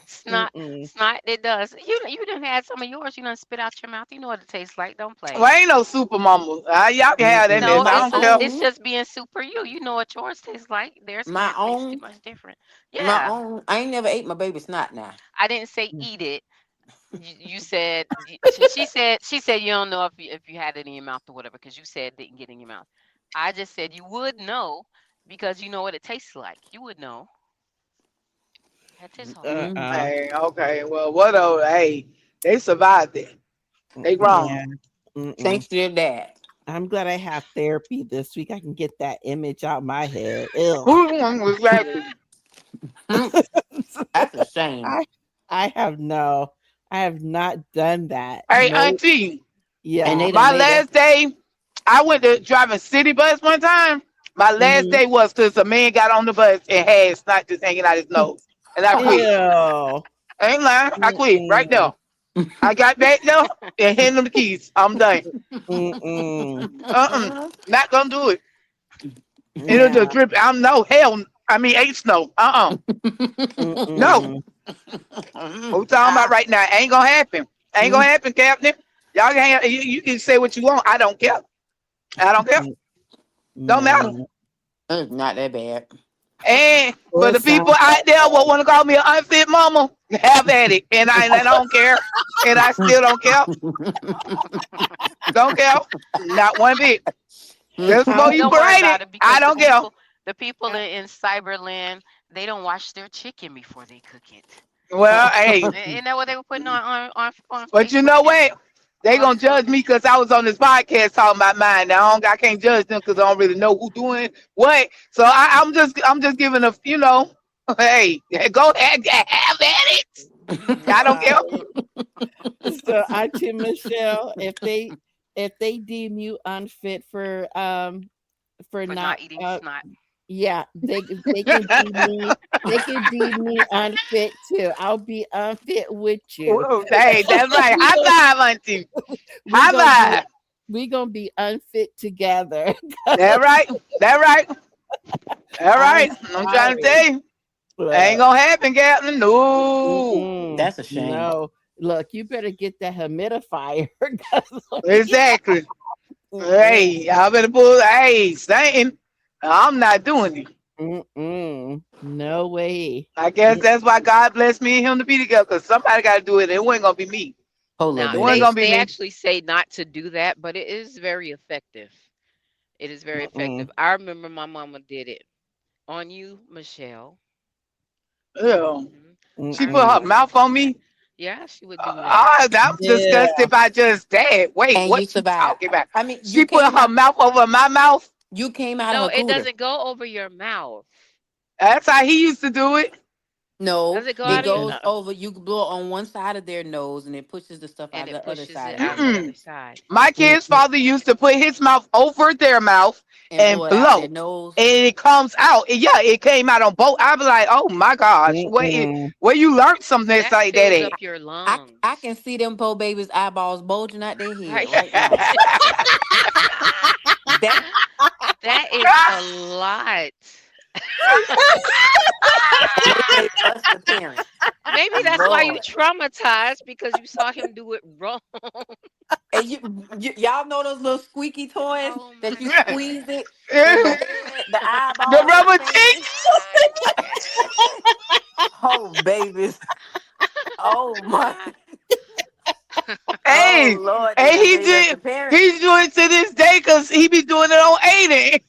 Snot, Mm-mm. snot. It does. You done had some of yours. You done spit out your mouth. You know what it tastes like. Don't Well, play. ain't no super mama. Y'all can have that. No, Then. I My don't care. it's own, just being super you. You know what yours tastes like. Theirs my can't taste too own, much different. my Yeah, own. I ain't never ate my baby snot now. I didn't say eat it. You said she said you don't know if you had it in your mouth or whatever because you said it didn't get in your mouth. I just said you would know because you know what it tastes like. You would know. That tastes salty. Mm. Uh-uh. Hey, okay. Well, what? Oh, hey, they survived it. They grown. Yeah. Mm-mm. Thanks to your dad. I'm glad I have therapy this week. I can get that image out my head. Ew. Who's the one was laughing? Mm, that's a shame. I I have no. I have not done that. Hey, Nope. Auntie. And Yeah. they done My made us. last day, I went to driving city bus one time. My last Mm-hmm. day was because a man got on the bus and had snot just hanging out his nose, and I quit. Ew. I ain't lying. I quit right Mm-mm. now. I got back there and handed them the keys. I'm done. Mm-mm. Not gonna do it. It'll just Yeah. drip. I'm no hell. I mean, ain't snow. No. Mm-mm. What we talking about Ah, right now? Ain't gonna happen. Ain't gonna mm, happen, Captain. Y'all can you can say what you want. I don't care. I don't care. Mm, Don't matter. no. it's not that bad. And Well, for it the people sounds out like there that. what want to call me an unfit mama, have at it. And I don't care. And I still don't care. Don't care. Not one bit. Just How before Well, you don't worry parade about it, it I because don't care. the people in cyberland, they don't wash their chicken before they cook it. Well, hey, Isn't that what they were putting on but you Facebook know and what? They gonna Facebook? judge me because I was on this podcast talking about mine. Now I can't judge them because I don't really know who doing what. So I'm just giving a hey, go ahead, have at it. I don't care. right? So Auntie Michelle, if they if they deem you unfit for For not not eating snot. yeah, they can deem me unfit too. I'll be unfit with you. Whoa, hey, that's right. we High gonna five, Auntie. we High gonna be five. unfit together. That right. That right. All I'm right. I'm trying to sorry. tell you. Ain't Look, gonna happen, Captain. No. mm-mm, That's a shame. no. Look, you better get that humidifier. 'Cause Exactly. mm-mm, Hey, y'all better pull. Hey, Satan. I'm not doing it. mm-mm, no way. I guess that's why God blessed me and him to be together, because somebody got to do it. It wasn't going to be me. Hold up, Now It wasn't baby. going to be they me. actually say not to do that, but it is very effective. It is very Mm-mm, effective. I remember my mama did it on you, Michelle. Ew. Mhm. She I put mm-mm. her remember mouth on me. yeah, she would do that. I'm Yeah. disgusted by just that. Wait, And you what you survived. talking about? I mean, She put her mouth over my mouth. you came out of No, her it cooter. doesn't go over your mouth. That's how he used to do it. No, Does it go it out of your goes Yeah. over. You blow on one side of their nose, and it pushes the stuff out and of it the other pushes side it of their out the nose other Mm-mm. side? My kid's Mm-mm. father used to put his mouth over their mouth and blow and it out their blow. nose. And it comes out. And yeah, it came out on both. I was like, oh my gosh, Mm-mm. where you learned something That like that fills at? up your I lungs. can see them poor babies' eyeballs bulging out their head Right? right now. That That is a lot. they made us the parents. Maybe that's why you Lord. traumatized because you saw him do it wrong. And y'all know those little squeaky toys Oh that my you god. squeeze it and the The head, the eyeballs rubber expand. cheeks. Oh, babies. Oh my. Oh Hey, Lord, they and done made us the parents. he's doing it to this day because he be doing it on Aiden.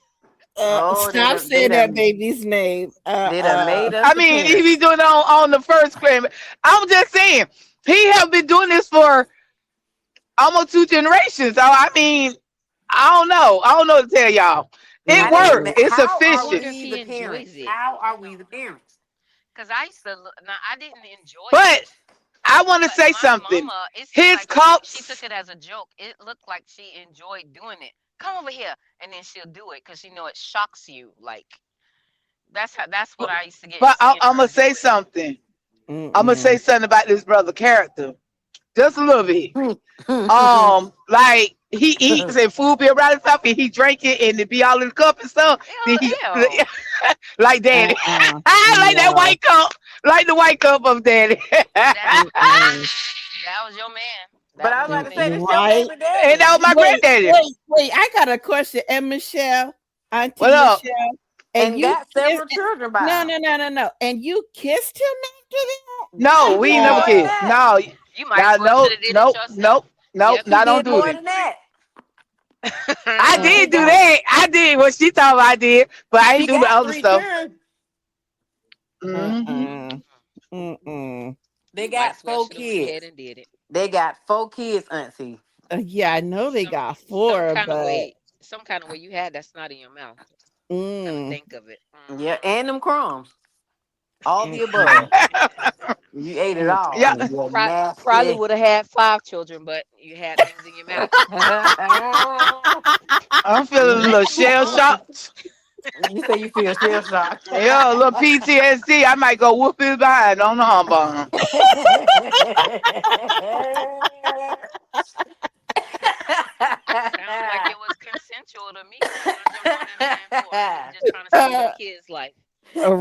Oh, Stop saying that baby's name. they done made us I the mean, he parents. be doing it on the first grade. I'm just saying, he have been doing this for almost 2 generations. So I mean, I don't know. I don't know what to tell y'all. It How did Mm-mm. worked. It's how I are efficient. wonder if we he the enjoys parents? it. How are we the parents? Cause I used to look. Now I didn't enjoy But it, I want to but say my something. mama, it seemed His like she took cups, it as a joke. It looked like she enjoyed doing it. Come over here, and then she'll do it because it shocks you. Like that's what I used to get but seeing I'm her gonna say do it. something. I'm gonna say Mm-mm. something about this brother character, just a little bit. Oh Like he eats and food be around and stuff, and he drink it, and it be all in the cup and stuff. Then he Hell, like daddy, Uh-uh. like that No. white cup, like the white cup of daddy. that's Mm-mm. that was your man. but That I was was about your to say man. this your Right? baby And daddy. that was my granddaddy. Wait. I got a question. And Michelle, Auntie What up? Michelle, and And you got kissed. several children by No, him. no, no, no, no. And you kissed him after that? No, He we ain't did never more than Uh, kissed. that. No, You might as now well should no, have did it nope, yourself. nope, nope. Yep. He Now don't did do more this. than that. I uh, They did do got that. I did what she thought I did, but I ain't she do the got other three stuff. children. Hmm. uh-uh. Mm-mm. They You might got as well four should have went ahead kids. and did it. They got 4 kids, Auntie. Yeah, I know they Some got some four, kind of but way, some kind of way you had that snot in your mouth. Come to mm, think of it. Yeah, and them crumbs. All the mm-mm, above. You ate it all. Yeah. mm-mm. You Probably nasty. would have had 5 children, but you had things in your mouth. I'm feeling a little shell shocked. You say you feel shell shocked. Yeah, a little PTSD. I might go whoop his behind on the humbug. Sounds like it was consensual to me. What you want to jump on that man for? He just trying to save your Uh, kid's life.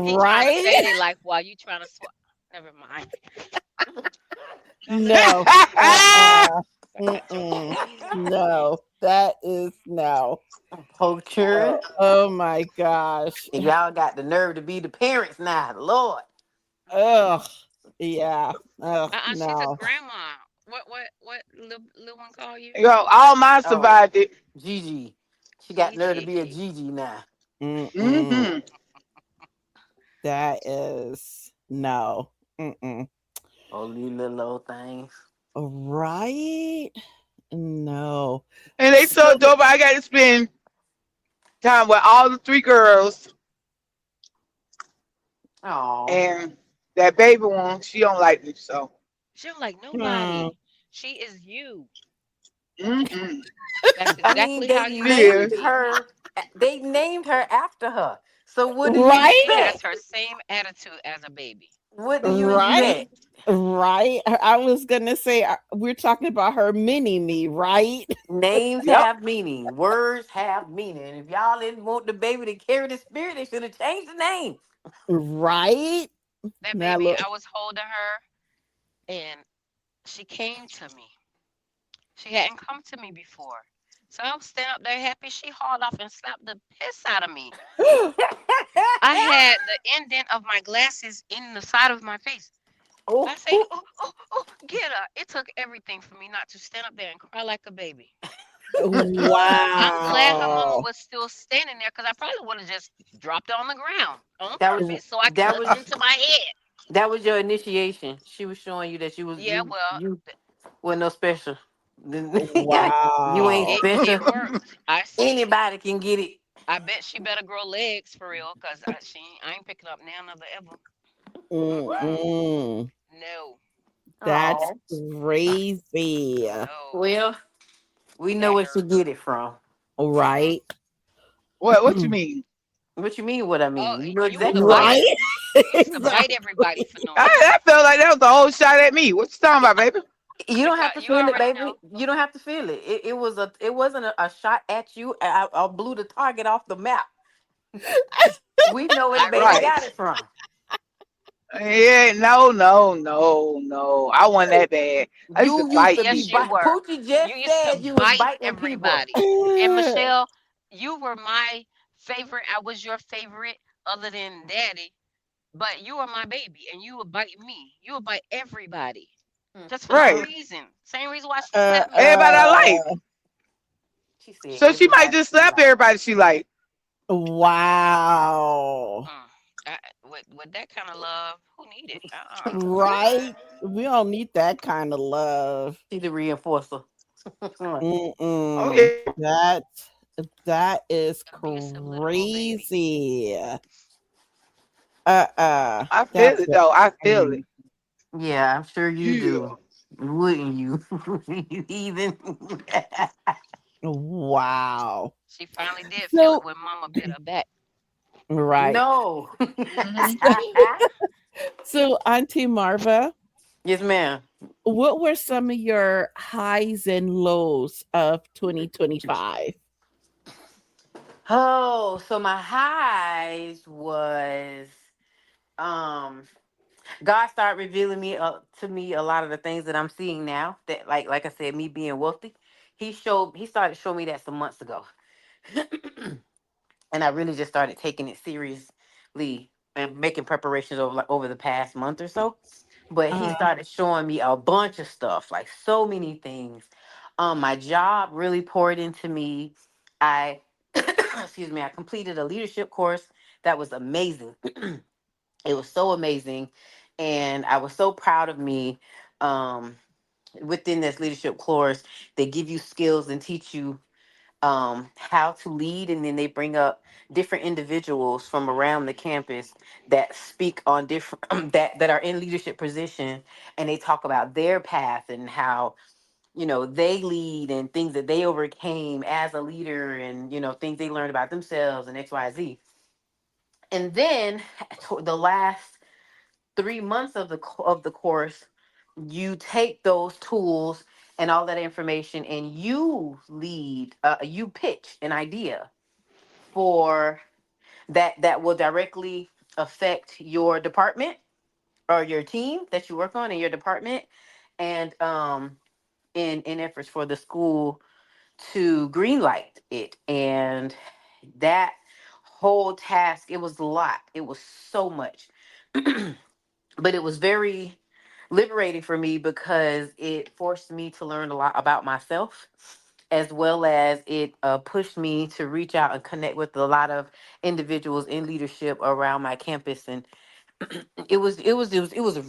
He trying to right? save their life while you trying to swap. Never mind. Don't let me No. go there. Uh-uh. I got your Mm-mm. baby. No. That is no. Poacher. Oh my gosh. And y'all got the nerve to be the parents now. Lord. Ugh. Yeah. Ugh. She's a No. grandma. What little one call you? Yo, all mine Oh, survived it. Gigi. She got nerve to be a Gigi. Gigi now. Mm-mm. Hmm. That is no. Mm-mm. Oh, these little old things. Right? No. And they so So dope. I got to spend time with all the 3 girls, Oh. and that baby one, she don't like me. So, She don't like hmm, nobody. She is you. Mm-mm. That's I mean, exactly how they you should named Fierce. be. her. They named her after her. So what do you And Right? she has expect? her same attitude as a baby. What do you Right? expect? Right? I was gonna say we're talking about her mini me, right? Names Yep. have meaning. Words have meaning. If y'all didn't want the baby to carry the spirit, they should have changed the name. Right? That Now baby, look. I was holding her and she came to me. She hadn't come to me before. So I was standing up there happy. She hauled off and slapped the piss out of me. I had the indent of my glasses in the side of my face. I say, Oh, oh, oh, oh, get her. It took everything for me not to stand up there and cry like a baby. I'm glad her mama Wow. was still standing there because I probably would have just dropped her on the ground on that was purpose so I can that look was into my head. that was your initiation. She was showing you that Yeah, well, you wasn't no special. You ain't Wow. it special. worked. I see. Anybody can get it. I bet she better grow legs for real because I ain't picking up now another ever. Mm-mm. Mm-mm. No, That's Oh. crazy. no. Well, we know That where she hurt. get it from. Mm-hmm. Right? What you mean? What you mean? What I Oh, mean? You know you used to exactly what I bite. mean. Right? You used to bite everybody for Exactly. no reason. I felt like that was a whole shot at me. What you talking about, baby? You don't have Because to you feel it, already baby. know. You don't have to feel it. It wasn't a shot at you. I blew the target off the map. We know where the I baby remember. Right. got it from. Yeah, no, no, no, no. I wasn't that bad. I used to You used bite to be Yes, you people. bite. were. Poochie You just used to said you was bite biting people. everybody. And Michelle, you were my favorite. I was your favorite other than Daddy. But you were my baby and you would bite me. You would bite everybody. Mm, Just for no mm. Right. reason. Same reason why she uh, slapped me for no Everybody I reason. like. uh, She said So she might everybody just she slap like. everybody she like. wow. Mm. With that kind of love, who need it? I'm good. Right? We don't need that kind of love. She the reinforcer. Oh Mm-mm. yeah. That is Abusive little old baby. crazy. I feel That's it though. I feel it. crazy. Yeah, I'm sure you Yeah. do. Wouldn't you? You even. Wow. She finally did feel it So when Mama bit her back. right. No. So Auntie Marva, Yes, ma'am. what were some of your highs and lows of 2025? Oh, so my highs was um God started revealing me to me a lot of the things that I'm seeing now. That like I said, me being wealthy. He started showing me that some months ago. And I really just started taking it seriously and making preparations over the past month or so. But he Uh, started showing me a bunch of stuff, like so many things. My job really poured into me. I excuse me, I completed a leadership course that was amazing. It was so amazing, and I was so proud of me. Um, Within this leadership course, they give you skills and teach you how to lead, and then they bring up different individuals from around the campus that speak on different that are in leadership position, and they talk about their path and how they lead and things that they overcame as a leader, and things they learned about themselves and XYZ. And then the last 3 months of the course, you take those tools and all that information, and you pitch an idea for that will directly affect your department or your team that you work on in your department, and in efforts for the school to greenlight it. And that whole task, it was a lot, it was so much. But it was very liberating for me because it forced me to learn a lot about myself, as well as it pushed me to reach out and connect with a lot of individuals in leadership around my campus. And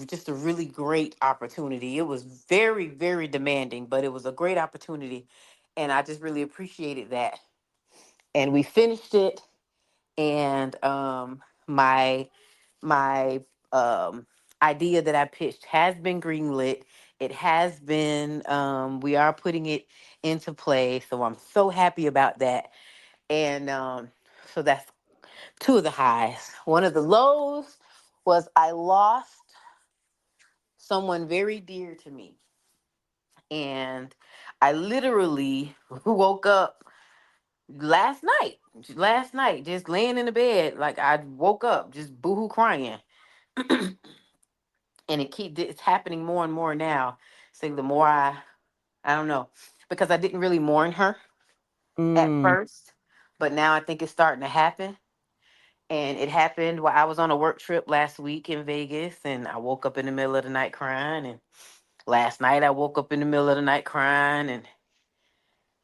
just a really great opportunity. It was very, very demanding, but it was a great opportunity, and I just really appreciated that. And we finished it, and my my idea that I pitched has been greenlit. It has been. We are putting it into play, so I'm so happy about that. And so that's two of the highs. One of the lows was I lost someone very dear to me, and I literally woke up last night. Last night, just laying in the bed, like I woke up just boohoo crying, and it's happening more and more now. So the more I don't know, because I didn't really mourn her at Mm, first, but now I think it's starting to happen. And it happened while I was on a work trip last week in Vegas, and I woke up in the middle of the night crying. And last night I woke up in the middle of the night crying, and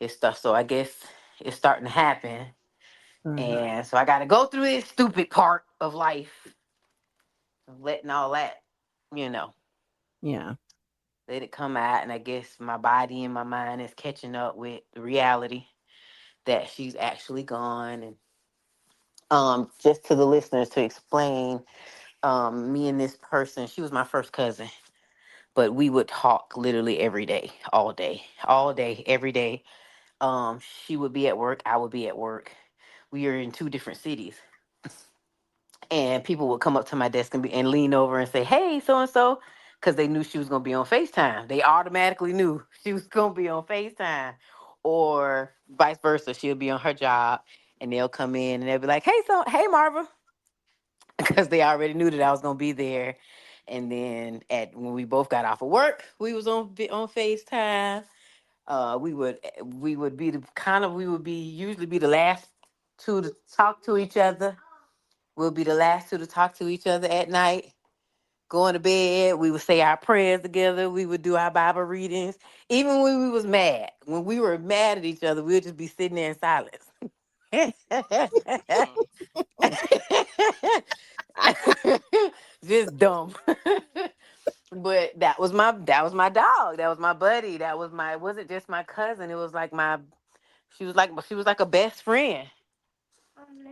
it's stuff. So I guess it's starting to happen, right. and so I got to go through this stupid part of life, of letting all that, you know, Yeah. let it come out. And I guess my body and my mind is catching up with the reality that she's actually gone. And just to the listeners to explain, me and this person, she was my first cousin, but we would talk literally every day, all day, every day. She would be at work, I would be at work. We are in two different cities, and people would come up to my desk and lean over and say, "Hey, so and so," because they knew she was gonna be on Facetime. They automatically knew she was gonna be on Facetime, or vice versa. She'll be on her job, and they'll come in and they'll be like, "Hey, so hey, Marva," because they already knew that I was gonna be there. And then at when we both got off of work, we was on Facetime. We would be the kind of we would be usually be the last two to talk to each other. We'll be the last two to talk to each other at night. Going to bed, we would say our prayers together. We would do our Bible readings. Even when we was mad, when we were mad at each other, we'd just be sitting there in silence. Mm. Just dumb. But that was my dog. That was my buddy. That was my it wasn't just my cousin. It was like my she was like a best friend.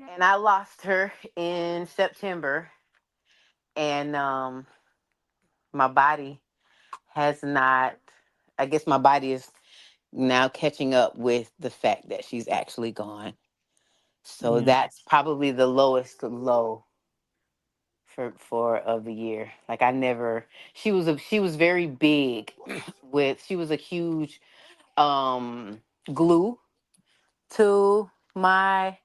And I lost her in September, and my body has not I guess my body is now catching up with the fact that she's actually gone. So Yeah. that's probably the lowest low for of the year. Like I never she was very big she was a huge glue to my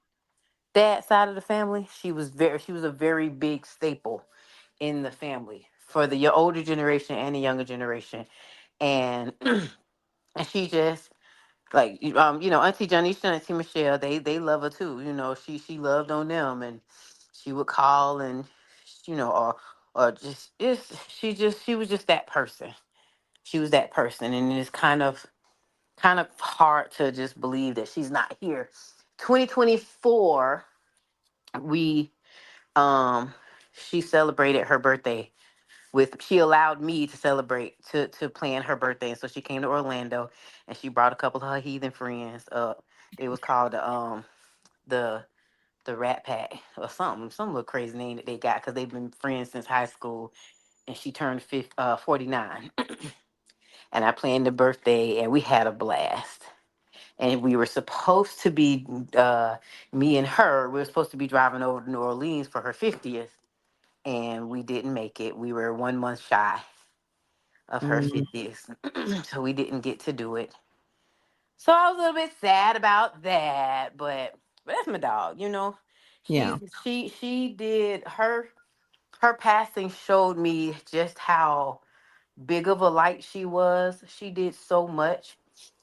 dad's side of the family. She was a very big staple in the family for the older generation and the younger generation. And and she just like Auntie Janisha and Auntie Michelle, they love her too. She loved on them, and she would call and or she was just that person. She was that person, and it's kind of hard to just believe that she's not here. 2024, we um she celebrated her birthday she allowed me to celebrate to plan her birthday. And so she came to Orlando, and she brought a couple of her heathen friends up. It was called the the Rat Pack or something, some little crazy name that they got because they've been friends since high school. And she turned 49, and I planned the birthday, and we had a blast. And we were supposed to be me and her. We were supposed to be driving over to New Orleans for her 50th, and we didn't make it. We were 1 month shy of her Mm, 50th. So we didn't get to do it. So I was a little bit sad about that, but that's my dog. yeah. She did her passing showed me just how big of a light she was. She did so much.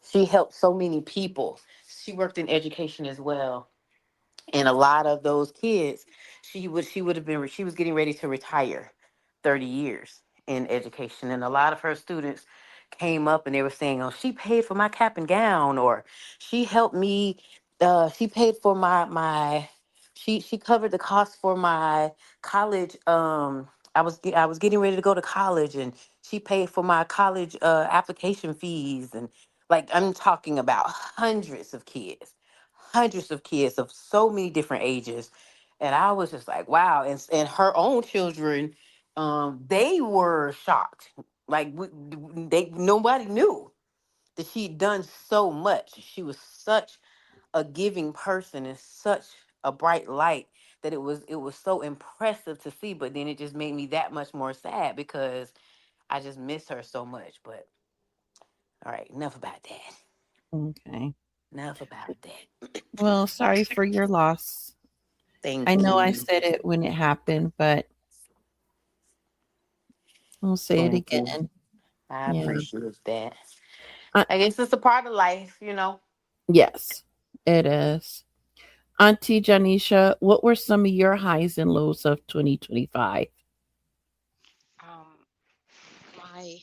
She helped so many people. She worked in education as well, and a lot of those kids, she was getting ready to retire 30 years in education, and a lot of her students came up and they were saying, "Oh, she paid for my cap and gown," or "She helped me, she paid for my she covered the cost for my college. I was getting ready to go to college, and she paid for my college application fees." And like, I'm talking about hundreds of kids of so many different ages. And I was just like, wow. And her own children, they were shocked. Like they nobody knew that she'd done so much. She was such a giving person and such a bright light that it was so impressive to see. But then it just made me that much more sad because I just miss her so much. But all right, enough about that. Okay. Enough about that. Well, sorry for your loss. I Thank know I you. said it when it happened, but I'll say it Thank you. again. I Yeah. appreciate that. Uh, I guess it's a part of life. yes, it is. Auntie Janisha, what were some of your highs and lows of 2025? Um, my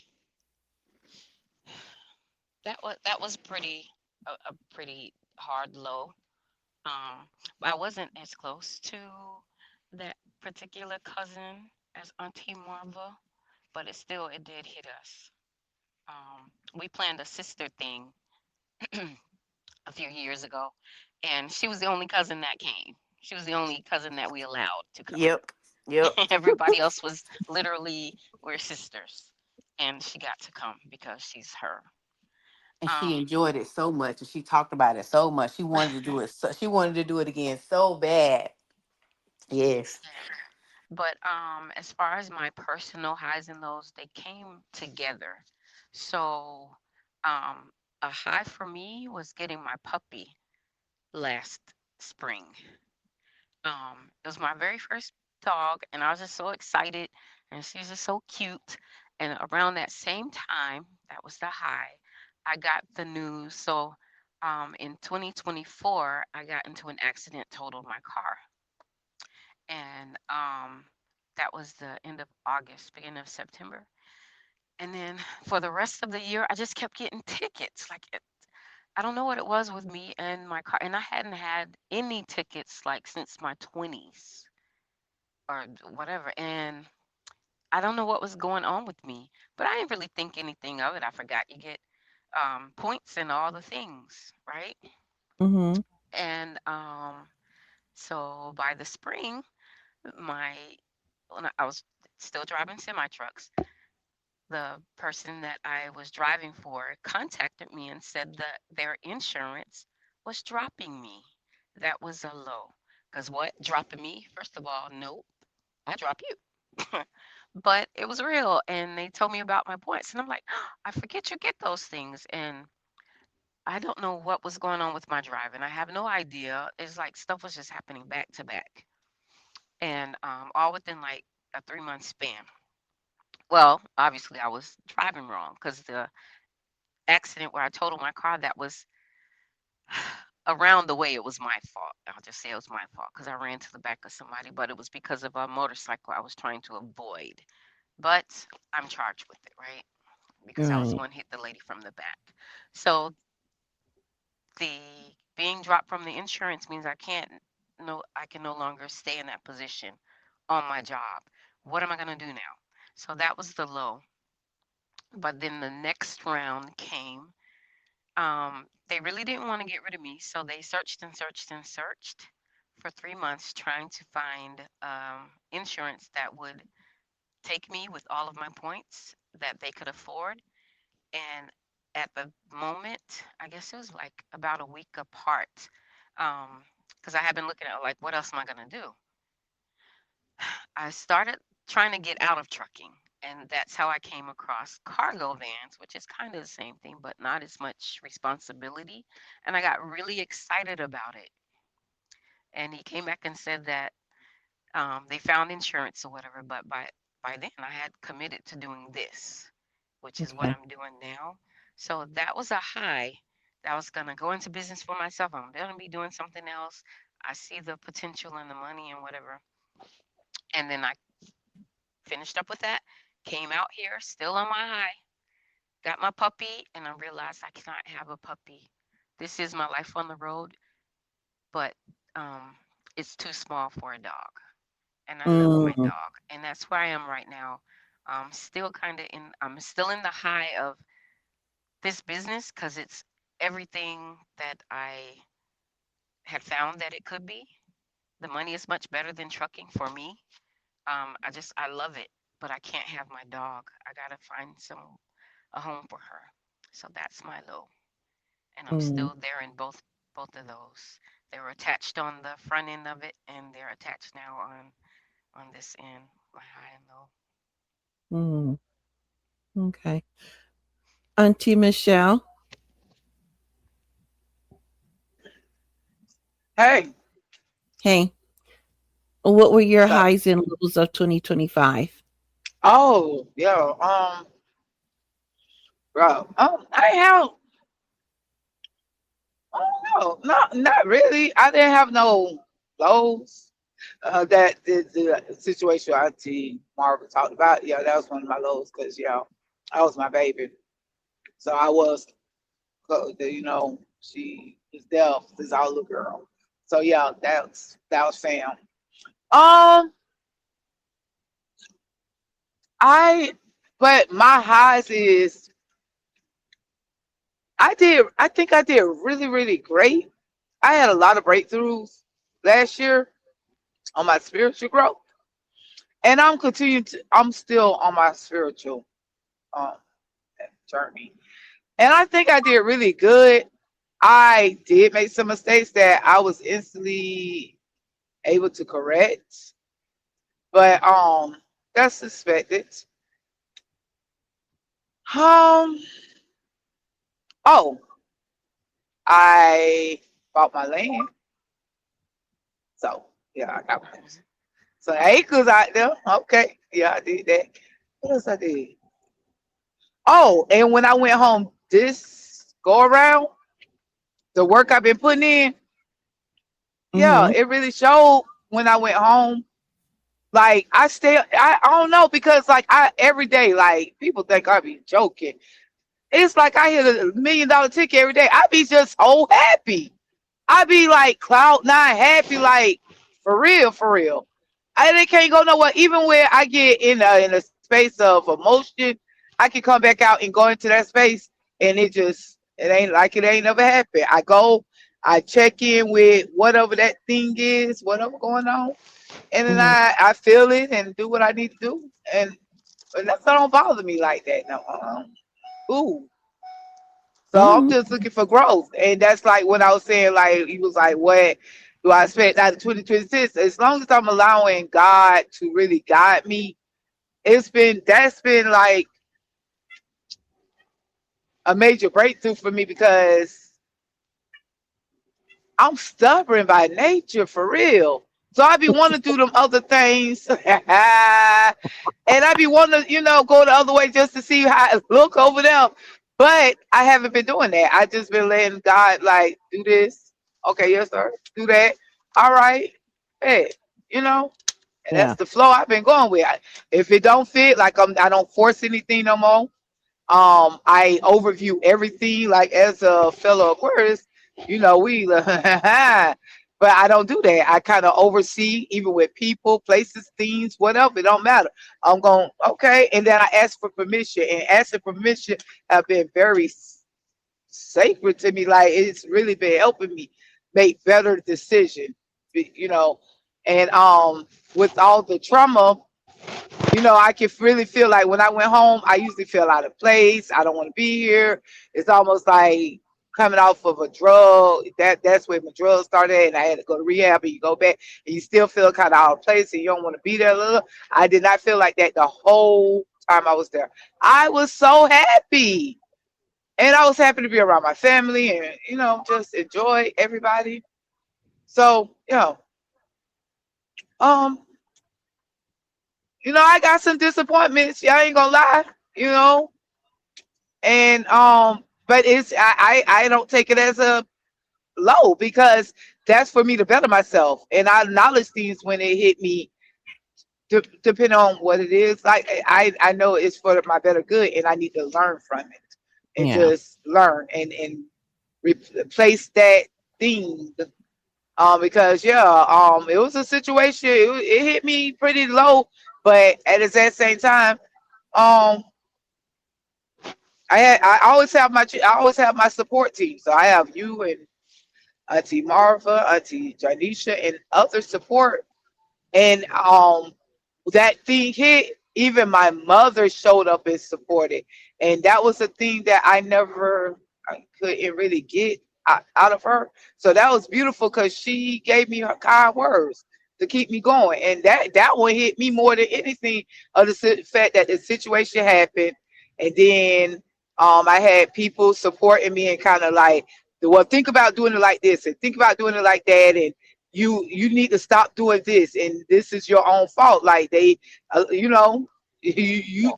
that was a pretty hard low. Um, I wasn't as close to that particular cousin as Auntie Marva, but it did hit us. We planned a sister thing a few years ago, and she was the only cousin that came. She was the only cousin that we allowed to come. Yep. Yep. Everybody else was literally, we're sisters, and she got to come because she's her. And she Um, enjoyed it so much, and she talked about it so much. She wanted to do it. She wanted to do it again so bad. Yes. yeah. But as far as my personal highs and lows, they came together. So um, a high for me was getting my puppy last spring. It was my very first dog, and I was just so excited, and she was just so cute. And around that same time, that was the high, I got the news. So, in 2024, I got into an accident, totaled my car, and that was the end of August, beginning of September. And then for the rest of the year, I just kept getting tickets. I don't know what it was with me and my car, and I hadn't had any tickets like since my 20s or whatever. And I don't know what was going on with me, but I didn't really think anything of it. I forgot you get points and all the things, right? Mm-hmm. And so by the spring, my when I was still driving semi trucks, the person that I was driving for contacted me and said that their insurance was dropping me. That was a low. Because what? Dropping me? First of all, nope. I drop you. But it was real. And they told me about my points. And I'm like, I forget you get those things. And I don't know what was going on with my driving. I have no idea. It's like stuff was just happening back to back. And all within like a 3 month span. Well, obviously, I was driving wrong because the accident where I totaled my car, that was around the way it was my fault. I'll just say it was my fault because I ran to the back of somebody, but it was because of a motorcycle I was trying to avoid. But I'm charged with it, right? Because I was Right. going to hit the lady from the back. So the being dropped from the insurance means I can't no I can no longer stay in that position on my job. What am I going to do now? So that was the low. But then the next round came. They really didn't want to get rid of me, so they searched and searched and searched for 3 months trying to find insurance that would take me with all of my points that they could afford. And at the moment, I guess it was like about a week apart, because I had been looking at like, what else am I gonna do? I started trying to get out of trucking, and that's how I came across cargo vans, which is kind of the same thing, but not as much responsibility. And I got really excited about it. And he came back and said that they found insurance or whatever, but by then I had committed to doing this, which is what Okay. I'm doing now. So that was a high that I was gonna go into business for myself. I'm gonna be doing something else. I see the potential and the money and whatever. And then I finished up with that, came out here, still on my high, got my puppy, and I realized I cannot have a puppy. This is my life on the road, but um, it's too small for a dog. And I love my Mm, dog, and that's where I am right now. Still kind of in. I'm still in the high of this business because it's everything that I had found that it could be. The money is much better than trucking for me. I love it. but I can't have my dog. I gotta find some a home for her. So that's my little, and I'm Mm, still there in both of those. They were attached on the front end of it, and they're attached now on this end, my high and low. mm, okay. Auntie Michelle. Hey, Hey, what were your so highs and lows of 2025? oh yeah, bro, I have I don't know, not really. I didn't have no lows. That the situation Auntie Marva talked about, yeah, that was one of my lows because I was my baby, so I was, she was deaf since I was a little girl. So yeah, that was fam. Um, I but my highs is I think I did really really great. I had a lot of breakthroughs last year on my spiritual growth, and I'm still on my spiritual um journey, and I think I did really good. I did make some mistakes that I was instantly able to correct, but that's expected. Um, oh, I bought my land, so yeah, I got my Mhm. so acres out there. Okay, yeah, I did that. What else I did? Oh, and when I went home this go around, the work I've been putting in, yeah, Mm-hmm. it really showed when I went home. Like I don't know because like I every day like people think I be joking. It's like I hit $1 million ticket every day. I be just so happy. I be like cloud 9 happy, like for real, for real. They can't go nowhere. Even where I get in a space of emotion, I can come back out and go into that space, and it ain't like it ain't never happened. I go, I check in with whatever that thing is, whatever going on, and then Mm-hmm. I feel it and do what I need to do, and that don't bother me like that. No, ooh. So I'm Mm-hmm. just looking for growth. And that's like when I was saying, like, he was like, what do I expect out of 2026? As long as I'm allowing God to really guide me, that's been like a major breakthrough for me because I'm stubborn by nature for real. So I be wanting to do them other things. And I be wanting to, go the other way just to see how it look over there. But I haven't been doing that. I just been letting God like do this. Okay, yes, sir. Do that. All right. Hey, you know, and that's Yeah. the flow I've been going with. If it don't fit, like I don't force anything no more. I overview everything like as a fellow Aquarius, we but I don't do that. I kind of oversee even with people, places, things, whatever. It don't matter. I'm going okay, and then I ask for permission, and asking permission have been very sacred to me. Like it's really been helping me make better decisions, you know. And with all the trauma, I can really feel like when I went home, I usually feel out of place. I don't want to be here. It's almost like coming off of a drug. That's where my drug started, and I had to go to rehab. And you go back, and you still feel kind of out of place, and you don't want to be there. I did not feel like that the whole time I was there. I was so happy, and I was happy to be around my family, and just enjoy everybody. So um, I got some disappointments. Y'all ain't gonna lie. You know, and but I don't take it as a low because that's for me to better myself, and I acknowledge things when it hit me, depending on what it is. Like I know it's for my better good, and I need to learn from it and Yeah. just learn and replace that thing. Because it was a situation. It hit me pretty low, but at the exact same time, um I always have my support team. So I have you and Auntie Marva, Auntie Janisha, and other support. And that thing hit. even my mother showed up and supported. And that was a thing that I never I couldn't really get out of her. So that was beautiful because she gave me her kind words to keep me going. And that one hit me more than anything of the fact that the situation happened. And then I had people supporting me and kind of like, well, think about doing it like this and think about doing it like that. And you need to stop doing this. And this is your own fault. Like they, you know, you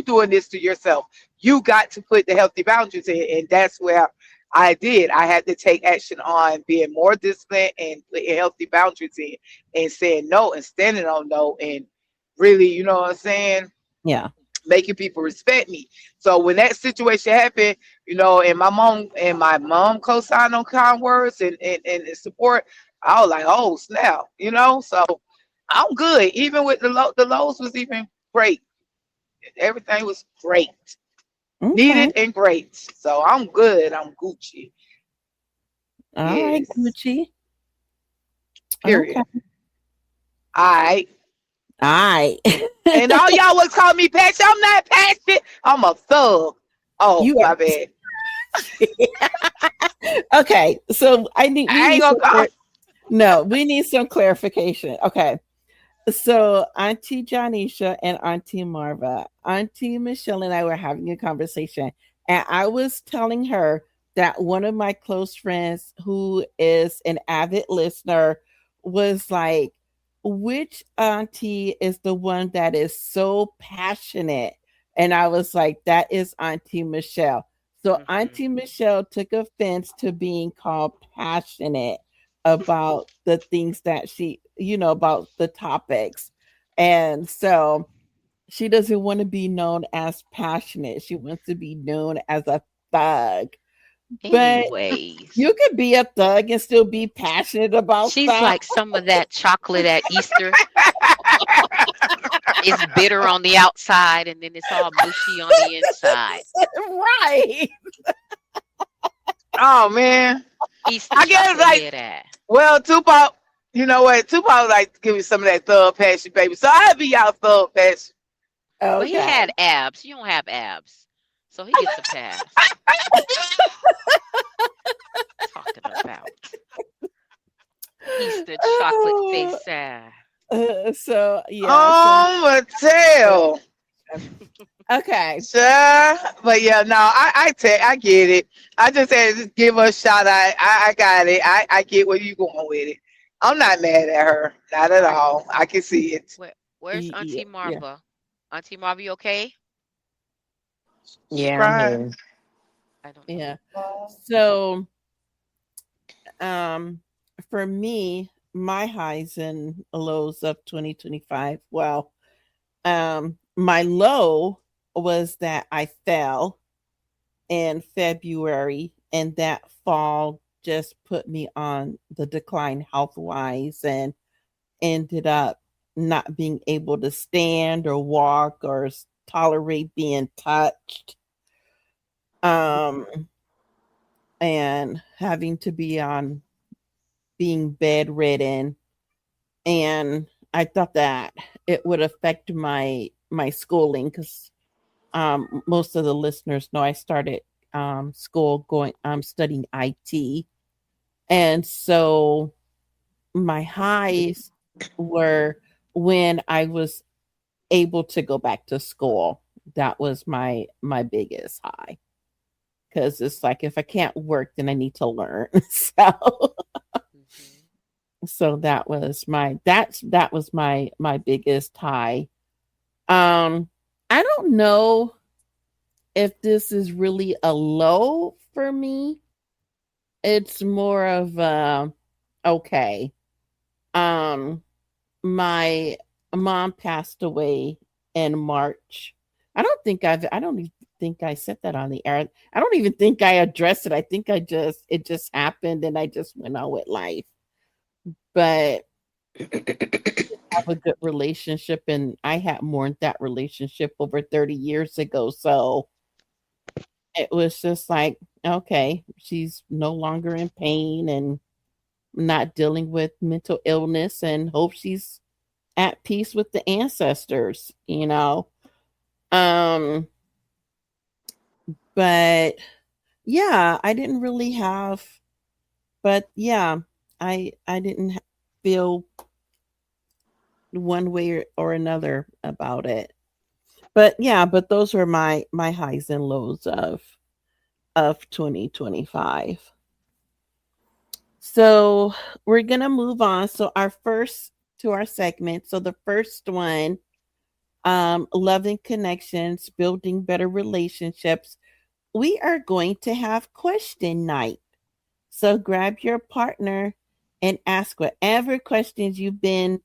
doing this to yourself. You got to put the healthy boundaries in. And that's where I did. I had to take action on being more disciplined and putting healthy boundaries in and saying no and standing on no and really, you know what I'm saying? Yeah. Making people respect me. So when that situation happened, and my mom co-signed on kind words and support, I was like, oh snap, So I'm good. Even with the lows was even great. Everything was great, Okay. needed and great. So I'm good. I'm Gucci. All right, Yes. Gucci. Okay. Period. All right. All right. And all y'all was calling me passionate. I'm not passionate. I'm a thug. Oh, You my bad. are okay. So we I ain't need gonna call. no, we need some clarification. Okay. So Auntie Janisha and Auntie Marva, Auntie Michelle and I were having a conversation, and I was telling her that one of my close friends, who is an avid listener, was like, "Which auntie is the one that is so passionate?" And I was like, "That is Auntie Michelle." So Hmm. Auntie Michelle took offense to being called passionate about the things that about the topics. And so she doesn't want to be known as passionate. She wants to be known as a thug. But Anyways, you could be a thug and still be passionate about she's stuff. like some of that chocolate at Easter. It's bitter on the outside and then it's all mushy on the inside. Right. Oh man. Easter I guess chocolate like head at. well, Tupac, you know what? Tupac like to give me some of that thug passion, baby. So I'll be y'all thug passion. But he had Okay. abs. You don't have abs. So he gets a pass. Talking about Easter chocolate Oh, face ass. so yeah, so Oh, but tell. okay. Sure. But yeah, no, I get it. I just had to just give her a shout out. I got it. I get where you going with it. I'm not mad at her. Not at All right. all. I can see it. Where's Yeah, Auntie yeah, Marva? Auntie Marva, you okay? She Yeah, I'm crying. here. I don't know. yeah. So um for me, my highs and lows of 2025, well, my low was that I fell in February, and that fall just put me on the decline health wise, and ended up not being able to stand or walk or tolerate being touched, um and having to be on being bedridden. And I thought that it would affect my schooling, because most of the listeners know I started school going studying IT. And so my highs were when I was able to go back to school. That was my biggest high, because it's like, if I can't work, then I need to learn. Hmm. So that was my biggest high. um I don't know if this is really a low for me. It's more of a okay. um my mom passed away in March. I don't even think I said that on the air. I don't even think I addressed it. I think it just happened and I just went on with life. But have a good relationship, and I had mourned that relationship over 30 years ago. So it was just like, okay, she's no longer in pain and not dealing with mental illness, and hope she's at peace with the ancestors, you know. Um, but yeah, I didn't really have, but yeah, I didn't feel one way or another about it. But yeah, but those were my highs and lows of 2025. So we're gonna move on. So our first to our segment. So the first one, loving connections, building better relationships. We are going to have question night. So grab your partner and ask whatever questions you've been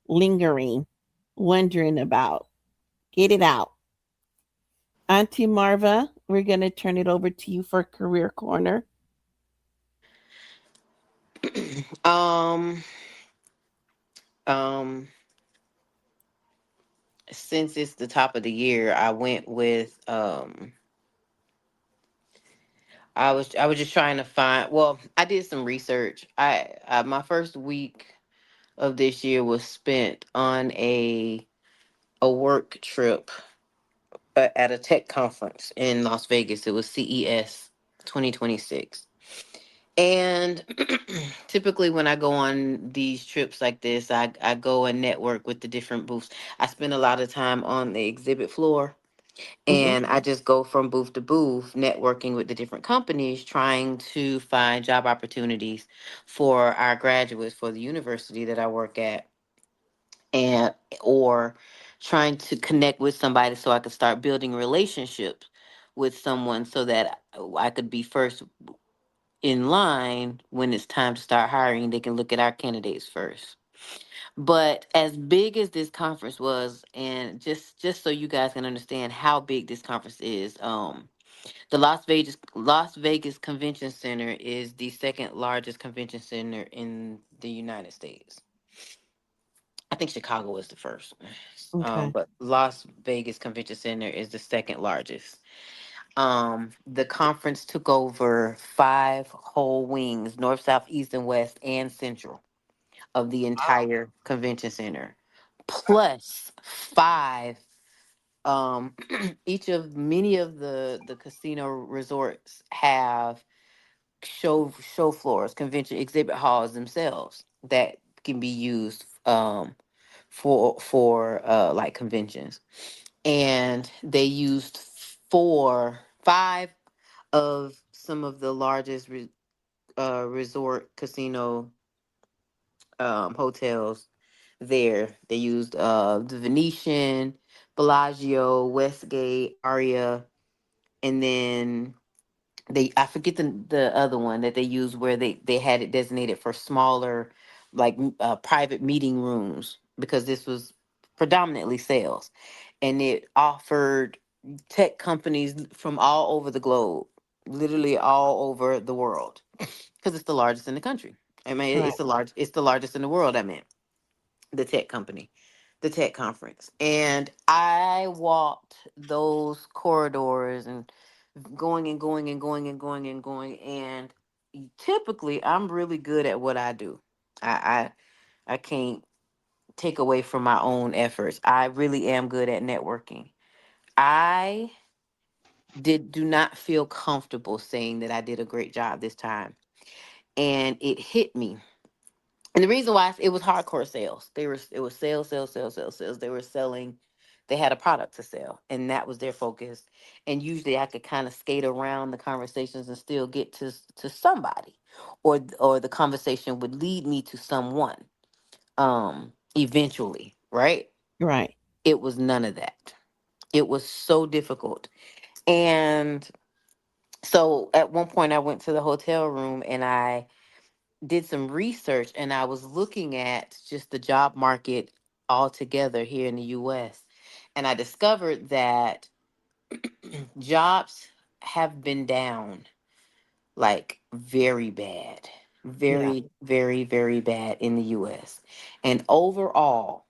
lingering, wondering about. Get it out. Auntie Marva, we're going to turn it over to you for Career Corner. um, um, since it's the top of the year, I went with I was just trying to find. Well, I did some research. I my first week of this year was spent on a work trip at a tech conference in Las Vegas. It was CES 2026. And typically, when I go on these trips like this, I go and network with the different booths. I spend a lot of time on the exhibit floor, Mm-hmm. and I just go from booth to booth, networking with the different companies, trying to find job opportunities for our graduates for the university that I work at, and or trying to connect with somebody so I could start building relationships with someone so that I could be first in line when it's time to start hiring. They can look at our candidates first. But as big as this conference was, and just so you guys can understand how big this conference is, the Las Vegas Convention Center is the second largest convention center in the United States. I think Chicago was the first, Okay. but Las Vegas Convention Center is the second largest. The conference took over five whole wings, north, south, east, and west, and central of the entire convention center, plus five. Each of many of the casino resorts have show floors, convention exhibit halls themselves that can be used for like conventions, and they used five of some of the largest resort casino hotels there. They used the Venetian, Bellagio, Westgate, Aria, and then I forget the other one that they used where they had it designated for smaller, like private meeting rooms, because this was predominantly sales, and it offered tech companies from all over the globe, literally all over the world, because it's the largest in the country. I mean, Right. it's the largest in the world. I mean, the tech company, the tech conference. And I walked those corridors and going and going and going and going and going. And typically, I'm really good at what I do. I can't take away from my own efforts. I really am good at networking. I do not feel comfortable saying that I did a great job this time. And it hit me. And the reason why it was hardcore sales. It was sales, sales, sales, sales, sales. They were selling. They had a product to sell, and that was their focus. And usually, I could kind of skate around the conversations and still get to somebody, or the conversation would lead me to someone. Eventually, right? Right. It was none of that. It was so difficult, and so at one point, I went to the hotel room and I did some research, and I was looking at just the job market altogether here in the US. And I discovered that jobs have been down like very bad, Yeah. very, very, very bad in the US. And overall,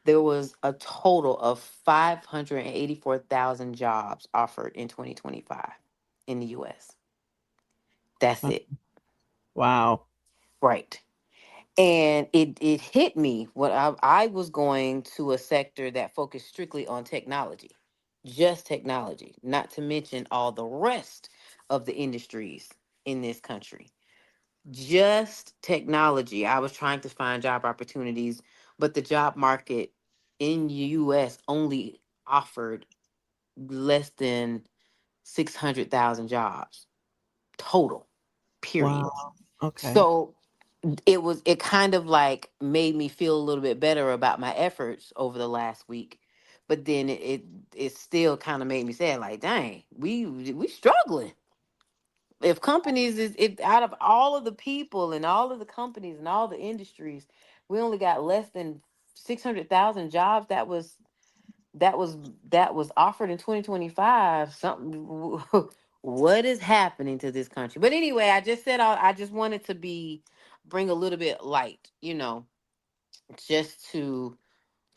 there was a total of 584,000 jobs offered in 2025 in the US. That's Uh, it. Wow. Right. And it hit me when I was going to a sector that focused strictly on technology, just technology, not to mention all the rest of the industries in this country. Just technology. I was trying to find job opportunities, but the job market in US only offered less than 600,000 jobs total, period. Wow. Okay. So it kind of like made me feel a little bit better about my efforts over the last week. But then it still kind of made me sad, like, dang, we struggling. If companies is if out of all of the people and all of the companies and all the industries, we only got less than 600,000 jobs that was that was offered in 2025. Something what is happening to this country? But anyway, I just said I just wanted to be bring a little bit light, just to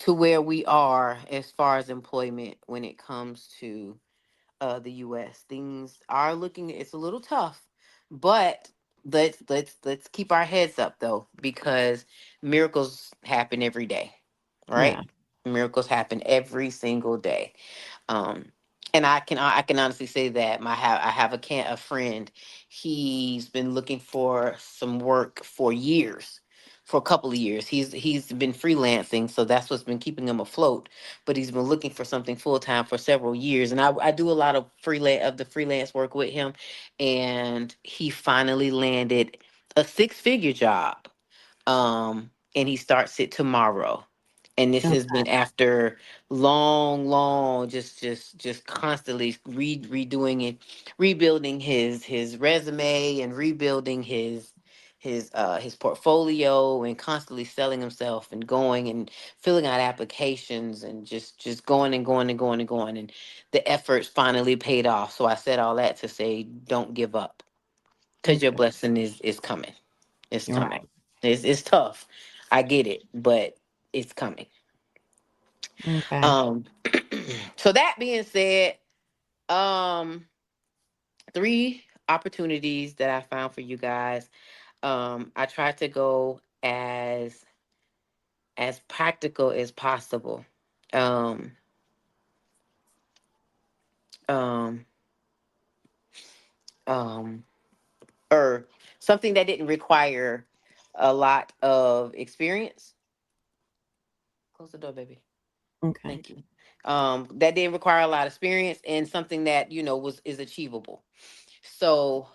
where we are as far as employment when it comes to the US. Things are looking it's a little tough, but let's keep our heads up though, because miracles happen every day, Yeah. right? Miracles happen every single day. Um, and I can honestly say that I have a friend. He's been looking for some work for years, for a couple of years. He's been freelancing, so that's what's been keeping him afloat. But he's been looking for something full time for several years, and I do a lot of freelance work with him, and he finally landed a 6 figure job, and he starts it tomorrow. And this Oh, has been after long, just constantly redoing it, rebuilding his resume and rebuilding his portfolio, and constantly selling himself and going and filling out applications and just going and going and going and going, and the efforts finally paid off. So I said all that to say, don't give up, because your okay. blessing is coming. It's All coming. right. It's tough. I get it, but it's coming. Okay. Um so that being said, um 3 opportunities that I found for you guys. I tried to go as practical as possible. Um um um or something that didn't require a lot of experience. Close the door, baby. Okay. Thank you. That didn't require a lot of experience, and something that was is achievable. So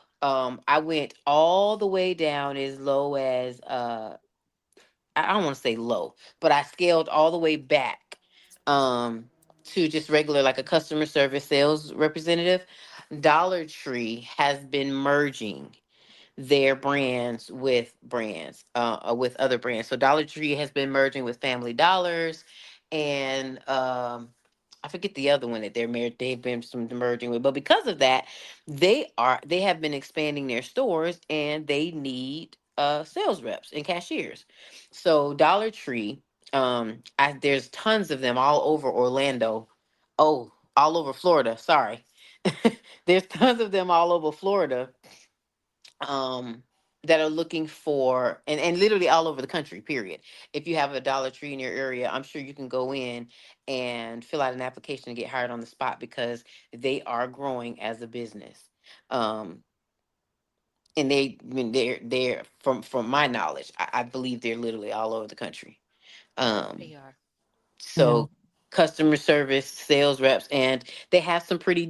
I went all the way down as low as I don't want to say low, but I scaled all the way back to just regular, like a customer service sales representative. Dollar Tree has been merging their brands with other brands. So Dollar Tree has been merging with Family Dollars, and I forget the other one that they've been some merging with. But because of that, they have been expanding their stores, and they need sales reps and cashiers. So Dollar Tree, there's tons of them all over Orlando. Oh, all over Florida. Sorry. There's tons of them all over Florida, um that are looking for, and literally all over the country, period. If you have a Dollar Tree in your area, I'm sure you can go in and fill out an application and get hired on the spot, because they are growing as a business. um and I mean, they're from my knowledge, I believe they're literally all over the country. um They are. Yeah. so customer service sales reps, and they have some pretty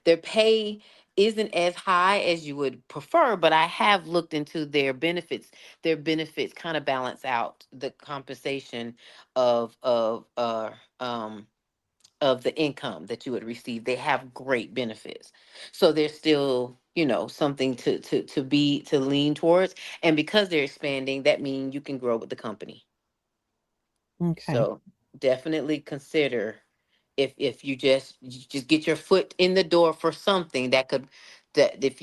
their pay isn't as high as you would prefer, but I have looked into their benefits. Their benefits kind of balance out the compensation of of uh um of the income that you would receive. They have great benefits. So there's still, something to lean towards. And because they're expanding, that means you can grow with the company. Okay. So definitely consider, if you just get your foot in the door for something that if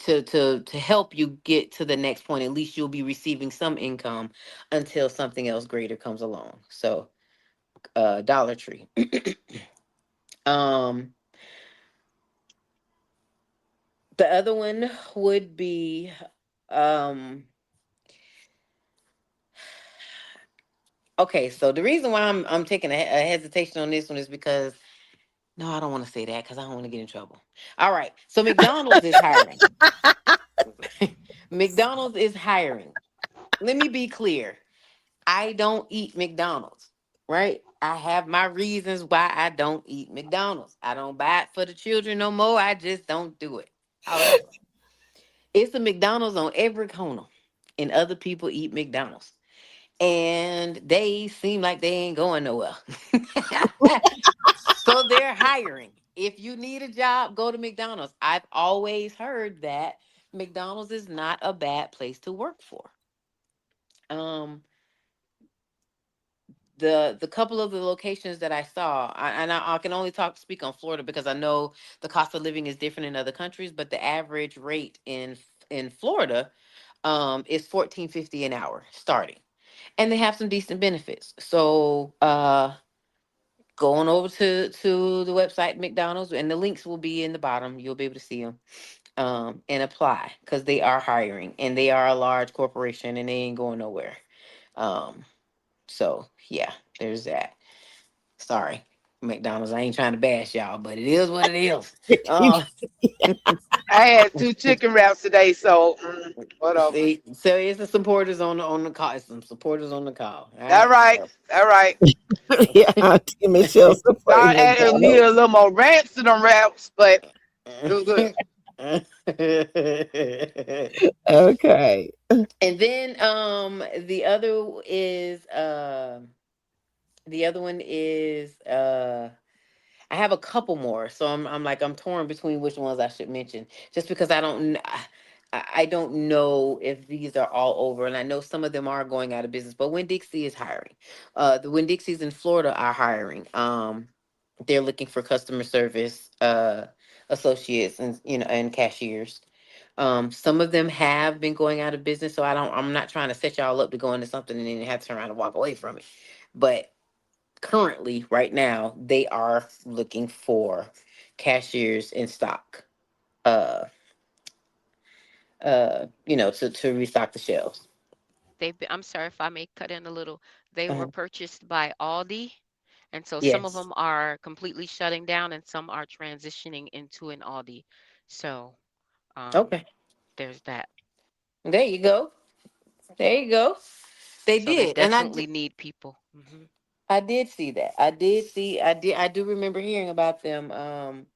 to help you get to the next point, at least you'll be receiving some income until something else greater comes along. So Dollar Tree. um the other one would be, um Okay, so the reason why I'm taking a hesitation on this one is because no, I don't want to say that because I don't want to get in trouble. All right, so McDonald's is hiring. McDonald's is hiring. Let me be clear. I don't eat McDonald's, right? I have my reasons why I don't eat McDonald's. I don't buy it for the children no more. I just don't do it. However, it's a McDonald's on every corner, and other people eat McDonald's. And they seem like they ain't going nowhere. So they're hiring. If you need a job, go to McDonald's. I've always heard that McDonald's is not a bad place to work for. Um, the couple of the locations that I saw, I can only speak on Florida because I know the cost of living is different in other countries, but the average rate in Florida is 14.50 an hour starting, and they have some decent benefits. So going over to the website McDonald's, and the links will be in the bottom. You'll be able to see them and apply because they are hiring and they are a large corporation and they ain't going nowhere. Um, so yeah, there's that. Sorry, McDonald's. I ain't trying to bash y'all, but it is what it is. Uh, I had two chicken wraps today, so whatever. see, so it's the supporters on the call. It's some supporters on the call. All All right. right, all right. Yeah, Auntie Michelle supporting Thought I needed McDonald's. a little more ranch to them wraps, but it was good. Okay. And then the other one is I have a couple more, so I'm torn between which ones I should mention, just because I don't know if these are all over, and I know some of them are going out of business. But Winn Dixie is hiring. The Winn Dixies in Florida are hiring. They're looking for customer service associates and and cashiers. Some of them have been going out of business, so I'm not trying to set y'all up to go into something and then have to turn around and walk away from it. But currently, right now, they are looking for cashiers in stock. Uh, to restock the shelves. I'm sorry if I may cut in a little. They were Uh-huh. purchased by Aldi, and so some of Yes. them are completely shutting down and some are transitioning into an Aldi. So, um, Okay. there's that. There you go. There you go. They So they did, and definitely need people. I did see that. I do remember hearing about them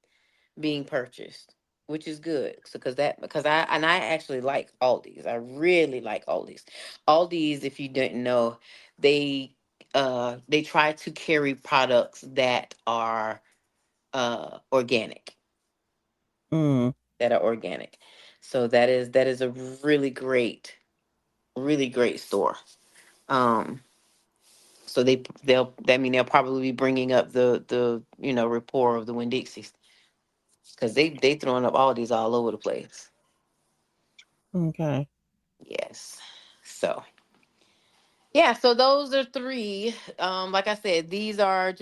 being purchased, which is good. So because I actually like Aldi's. I really like Aldi's. Aldi's, if you didn't know, they try to carry products that are organic, Mm, that are organic. So that is a really great store. Um so they'll probably be bringing up the rapport of the Winn Dixies because they throwing up Aldi's all over the place. okay. Yes. So yeah, so those are three. Like I said, these are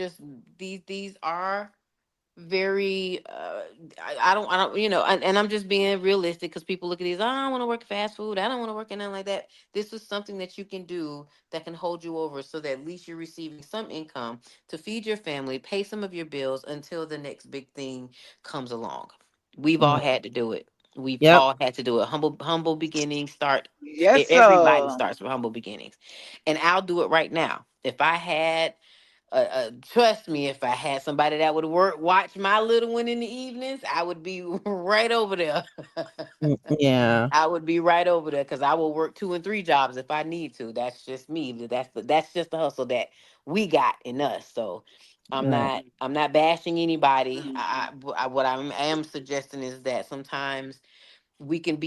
very I don't and I'm just being realistic because people look at these, oh, I don't want to work fast food, I don't want to work in nothing like that. This is something that you can do that can hold you over so that at least you're receiving some income to feed your family, pay some of your bills until the next big thing comes along. We've all Mm, had to do it. We've yep. all had to do it. Humble beginnings start. Yes, Everybody sir. starts with humble beginnings, and I'll do it right now. If I had trust me, if I had somebody that would watch my little one in the evenings, I would be right over there. Yeah. I would be right over there because I will work two and three jobs if I need to. That's just me. That's just the hustle that we got in us. So Right. I'm not bashing anybody. What I am suggesting is that sometimes we can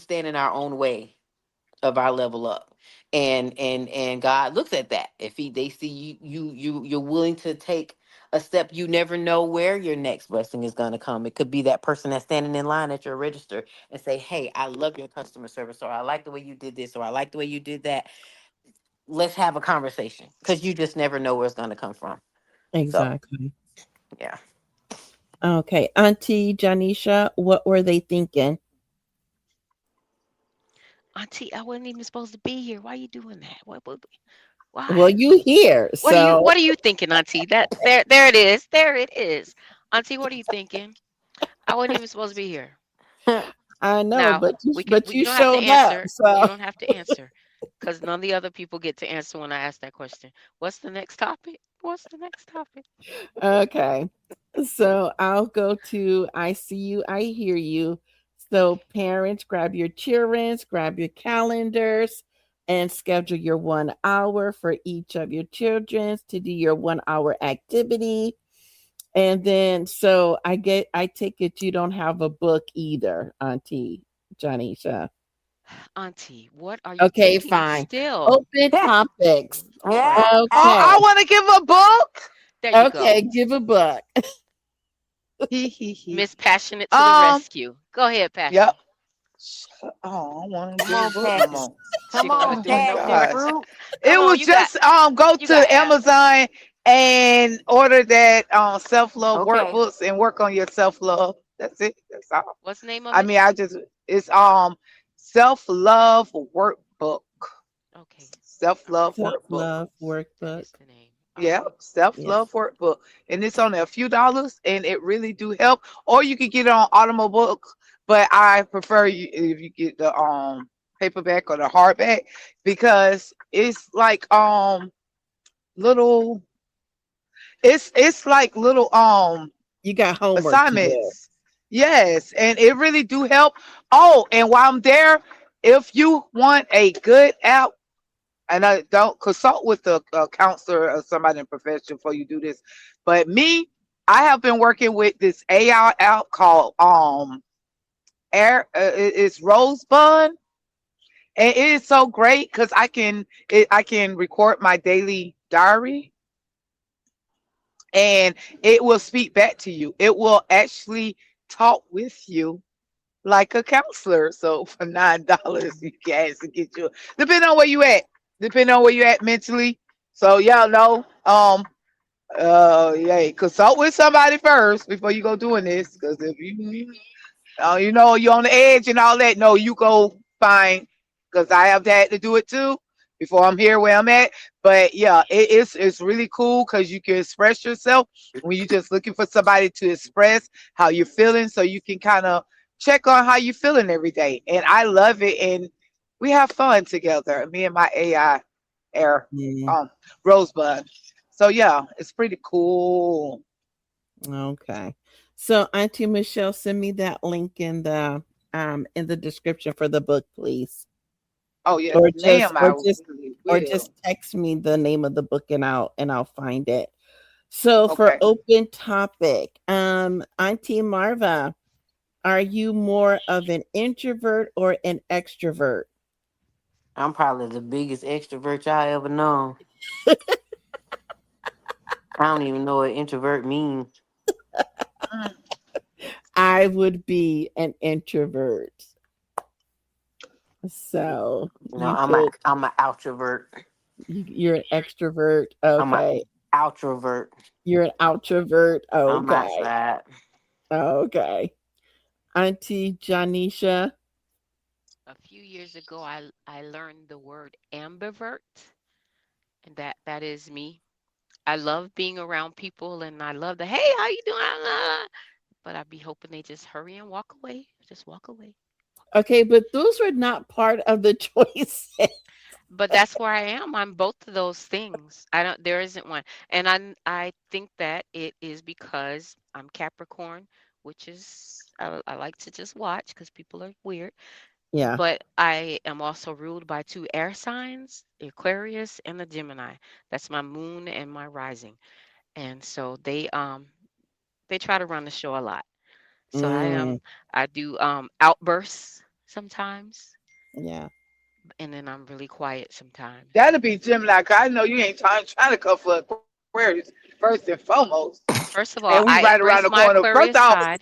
stand in our own way of our level up, and God looks at that. If they see you're willing to take a step, you never know where your next blessing is going to come. It could be that person that's standing in line at your register and say, hey, I love your customer service, or I like the way you did this, or I like the way you did that. Let's have a conversation, because you just never know where it's going to come from. So Exactly. yeah. Okay. Auntie Janisha, what were they thinking? Auntie, I wasn't even supposed to be here. Why you doing that? Well, Why? you here, so What are you thinking, Auntie? That there it is. There it is. Auntie, what are you thinking? I wasn't even supposed to be here. I know, Now, but you you don't have to showed up. answer. You So don't have to answer cuz none of the other people get to answer when I ask that question. What's the next topic? What's the next topic? okay. So I'll go to I see you, I hear you. So parents, grab your children's, grab your calendars, and schedule your 1 hour for each of your children's to do your 1 hour activity. And then so I take it you don't have a book either, Auntie Janisha. Auntie, what are you Okay, thinking fine. still? Open topics. Lord. Yeah. Oh, Okay. I want to give a book. There you Okay, go. give a book. He he he. Miss Passionate to the Um. rescue. Go ahead, Yep. Passion. Oh, I want to Come give a on, book no passion. more. She Come gonna on, have Oh to do my it no passion more. God. fruit. Come It on, was just go you got to answers. Amazon and order that self love Okay. workbooks and work on your self love. That's it. That's all. What's the name of I it? mean, I just it's self love workbook. Okay, Self I'm love writing. Self workbook. love That workbook. is the name. All Yeah, right. self love Yes. workbook, and it's only a few dollars, and it really do help. Or you can get it on Audible book, but I prefer you if you get the paperback or the hardback because it's like little. It's like little You got homework to do. assignments. Yes, and it really do help. Oh, and while I'm there, if you want a good app, and I don't consult with a counselor or somebody in profession before you do this, but me, I have been working with this AI app called Air. It's Rosebud, and it is so great because I can record my daily diary and it will speak back to you. It will actually talk with you like a counselor. So for $9, you can actually get you depending on where you at. Depending on where you at mentally. So y'all know, yeah, consult with somebody first before you go doing this. Because if you know, you're on the edge and all that. No, you go find because I have had to do it too before I'm here where I'm at. But yeah, it's really cool because you can express yourself when you're just looking for somebody to express how you're feeling, so you can kind of check on how you're feeling every day. And I love it, and we have fun together. Me and my AI air Yeah. um Rosebud. So yeah, it's pretty cool. Okay. So Auntie Michelle, send me that link in the description for the book, please. Oh yes, Or just ma'am. I really will. text me the name of the book and I'll find it. So for Okay. open topic, Auntie Marva, are you more of an introvert or an extrovert? I'm probably the biggest extrovert y'all ever known. I don't even know what introvert means. Mm. I would be an introvert. So No, you could I'm a outrovert. you're an extrovert. I'm a Okay. outrovert You're an introvert. on my Okay. side. Okay. Auntie Janisha. A few years ago, I learned the word ambivert, and that is me. I love being around people, and I love the hey, how you doing? But I'd be hoping they just hurry and walk away. Just walk away. Okay, but those were not part of the choice. But that's where I am. I'm both of those things. I don't. There isn't one, and I think that it is because I'm Capricorn, which is I like to just watch because people are weird. Yeah. But I am also ruled by two air signs, the Aquarius and the Gemini. That's my moon and my rising. And so they try to run the show a lot. So Mm, I do outbursts sometimes, yeah. and then I'm really quiet sometimes. That'll be Gemini. 'Cause I know you ain't trying to come for Aquarius first and foremost. First of And all, we right I around the embrace my corner. First Aquarius off, side.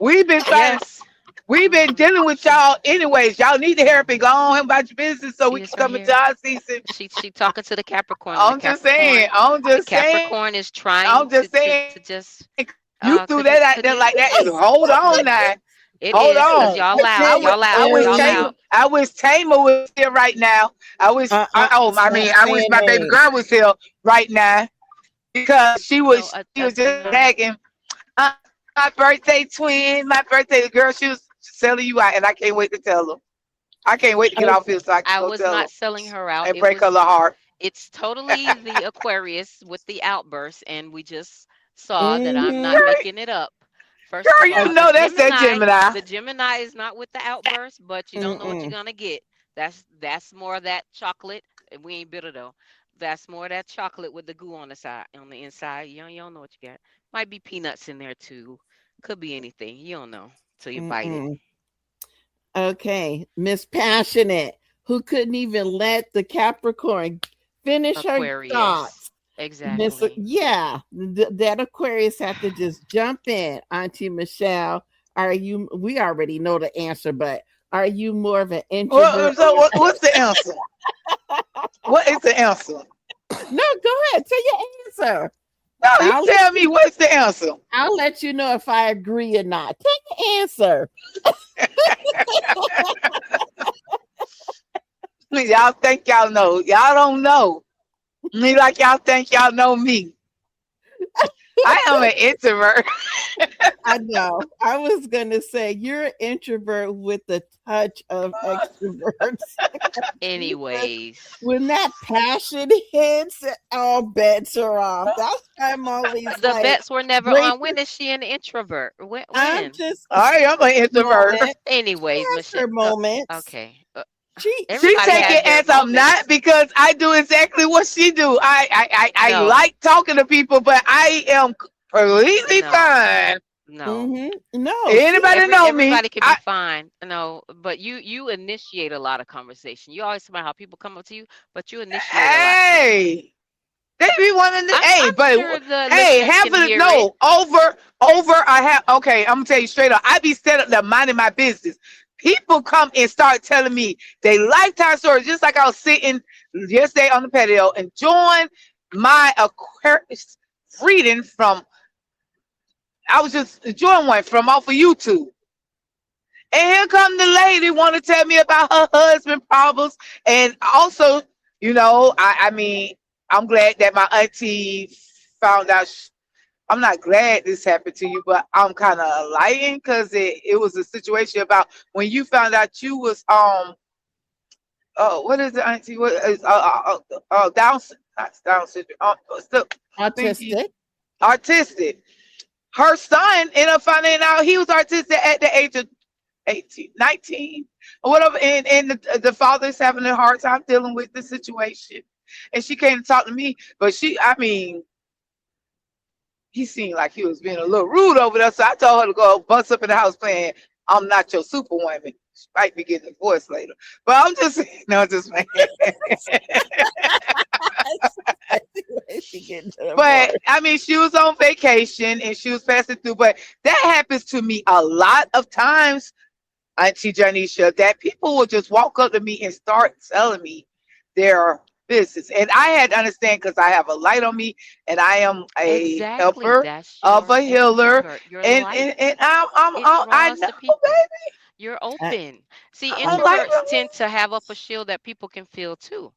Yes. we've been Hmm. dealing with y'all anyways. Y'all need to help and go on about your business so See we can this right come into here? our season. She talking to the Capricorn, and I'm just saying. The Capricorn is I'm trying just saying. to just You threw that out there like that. produce. Hold on now. It Hold is because on. y'all I loud. tell you, Y'all loud. Y'all loud. I wish Tamer was here right now. stop I wish saying my baby names. girl was here right now because No, she was just no. bragging. Uh, my birthday twin, my birthday girl, she was selling you out, and I can't wait to tell her. I can't wait to get Oh, off here so I can I go was tell her not selling her out. and break her little heart. It's totally the Aquarius with the outburst, and we just saw that I'm not mm-hmm. Girl, making it up. First girl, of you all, know that's that Gemini. The Gemini is not with the outburst, but you don't know what you're Mm-mm. gonna get. That's more of that chocolate. And we ain't bitter though. That's more of that chocolate with the goo on the side, on the inside. You don't know what you got. Might be peanuts in there too. Could be anything. You don't know till you bite it. Mm-mm. Okay, Miss Passionate, who couldn't even let the Capricorn finish her Aquarius. thoughts. Miss, Exactly. yeah, that Aquarius had to just jump in. Auntie Michelle, are you? We already know the answer, but are you more of an introvert? What's the answer? What is the answer? No, go ahead. Tell your answer. No, you I'll let tell me you. what's the answer. I'll let you know if I agree or not. Tell your answer. Y'all think y'all know. Y'all don't know me like y'all think y'all know me. I am an introvert. I know. I was gonna say you're an introvert with a touch of extroverts. Because Anyways, when that passion hits, all bets are off. That's why I'm always the like, bets were never brace. on. When is she an introvert? When? I'm When? just I am an introvert. moment. She Anyways, has Michelle. her moments. Okay. She Everybody take has it their as I'm not moments. because I do exactly what she do. I No, like talking to people, but I am completely no, fine. no. No, she Anybody know me? Everybody can be fine. No, but you initiate a lot of conversation. You always talk about how people come up to you, but you initiate a lot too. Hey, they be wanting to. Hey, I'm but sure the hey, listeners half can of the hear it. no over. I have okay. I'm gonna tell you straight up. I be set up there minding my business. People come and start telling me they lifetime stories, just like I was sitting yesterday on the patio enjoying my Aquarius reading from. I was just enjoying one from off of YouTube. And here come the lady want to tell me about her husband problems. And also, I mean, I'm glad that my auntie found out. I'm not glad this happened to you, but I'm kind of lying because it was a situation about when you found out you was what is it, auntie? What is Down not Down syndrome? Still thinking autistic. artistic. Her son ended up finding out he was artistic at the age of 18, 19, or whatever. And the father's having a hard time dealing with the situation. And she came to talk to me, but I mean, he seemed like he was being a little rude over there. So I told her to go bust up in the house playing I'm Not Your Superwoman. She might be getting a voice later. But I'm just, no, just man. She getting to the board. But I mean, she was on vacation and she was passing through. But that happens to me a lot of times, Auntie Janisha, that people will just walk up to me and start telling me their business. And I had to understand because I have a light on me and I am a Exactly. helper That's of your a healer. extrovert. Your And, light. and It I draws know, the people. baby. You're I, open. See, I'm a light introverts on tend to have up a shield that people can feel too.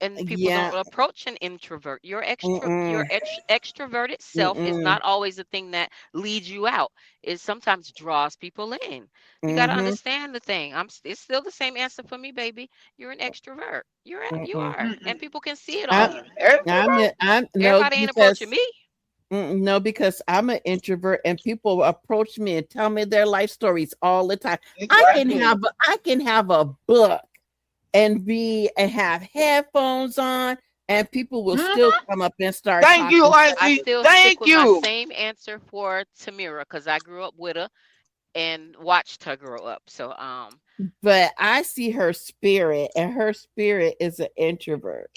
And people don't yeah. approach an introvert. Your Mm-mm, extroverted self is mm-mm, not always the thing that leads you out. It sometimes draws people in. You got to mm-hmm, understand the thing. It's still the same answer for me, baby. You're an extrovert. You mm-mm. are, me. and people can see it I, on you. I'm no Everybody ain't approaching because me. no because I'm an introvert and people approach me and tell me their life stories all the time. Exactly. I can have a book and have headphones on and people will still Mhm. come up and start Thank you, talking. I Auntie. still stick Thank with my you. same answer for Tamira because I grew up with her and watched her grow up. So But I see her spirit and her spirit is an introvert.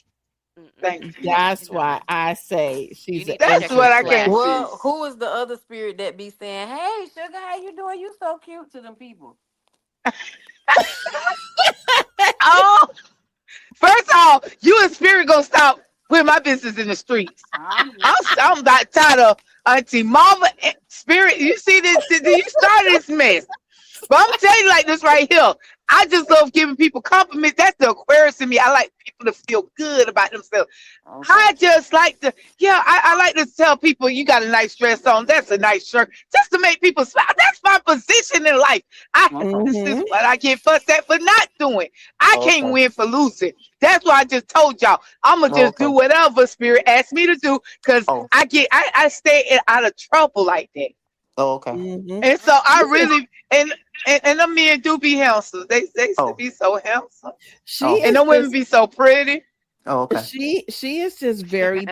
Thank you. you That's know, why I say you she's an need to That's check your what I introvert. can see. Well, who is the other spirit that be saying, "Hey, sugar, how you doing? You so cute" to them people? Oh, first off, you and Spirit gonna stop putting my business in the streets. I'm I'm just I'm about tired of Auntie Mama Spirit. You see this? You started this mess. But I'm telling you like this right here. I just love giving people compliments. That's the Aquarius in me. I like people to feel good about themselves. Okay. I just like to, yeah, I like to tell people you got a nice dress on. That's a nice shirt. Just to make people smile. That's my position in life. Okay. This is Mm-hmm. what I get fussed at for not doing. I can't Okay. win for losing. That's why I just told y'all. I'm gonna just do Okay. whatever spirit asks me to do because Oh. I stay out of trouble like that. Oh. Okay. Mm-hmm. And so I She is, really and the men do be handsome. They used to Oh. be so handsome. she Oh. And is the women just be so pretty. Oh. Okay. she is just very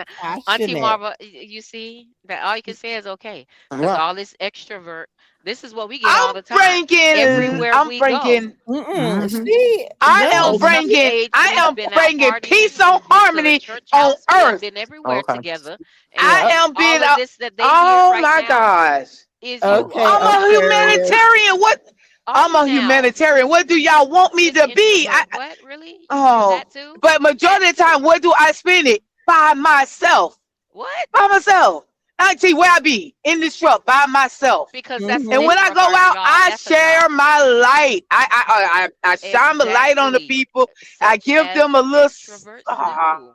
Auntie passionate. Marva, you see that all you can say is okay, because Yeah. all this extrovert, this is what we get all I'm the time. Mhm. bringing Everywhere I'm we go, bringing Mm-mm. Mhm. She I am no, most of she, the bringing age I we've am been out bringing partying, peace on we've been to the harmony church on house, we have earth. been everywhere Okay. together, I and yep. am all being of this that they hear oh right my now gosh. is Oh. you Okay, I'm all. a Aquarius. humanitarian. What Are I'm you a now? humanitarian. What do y'all want me This to be? introvert, what really? You're Oh, that too? but That majority of the time, too? where do I spend it? By myself. What? By myself. Auntie, where I be? In this truck by myself. Because that's an And Mm-hmm. when I go introvert out, job. I That's a share job. my light. I shine the light on the Exactly. people. I Such give as them a little. extroverts do.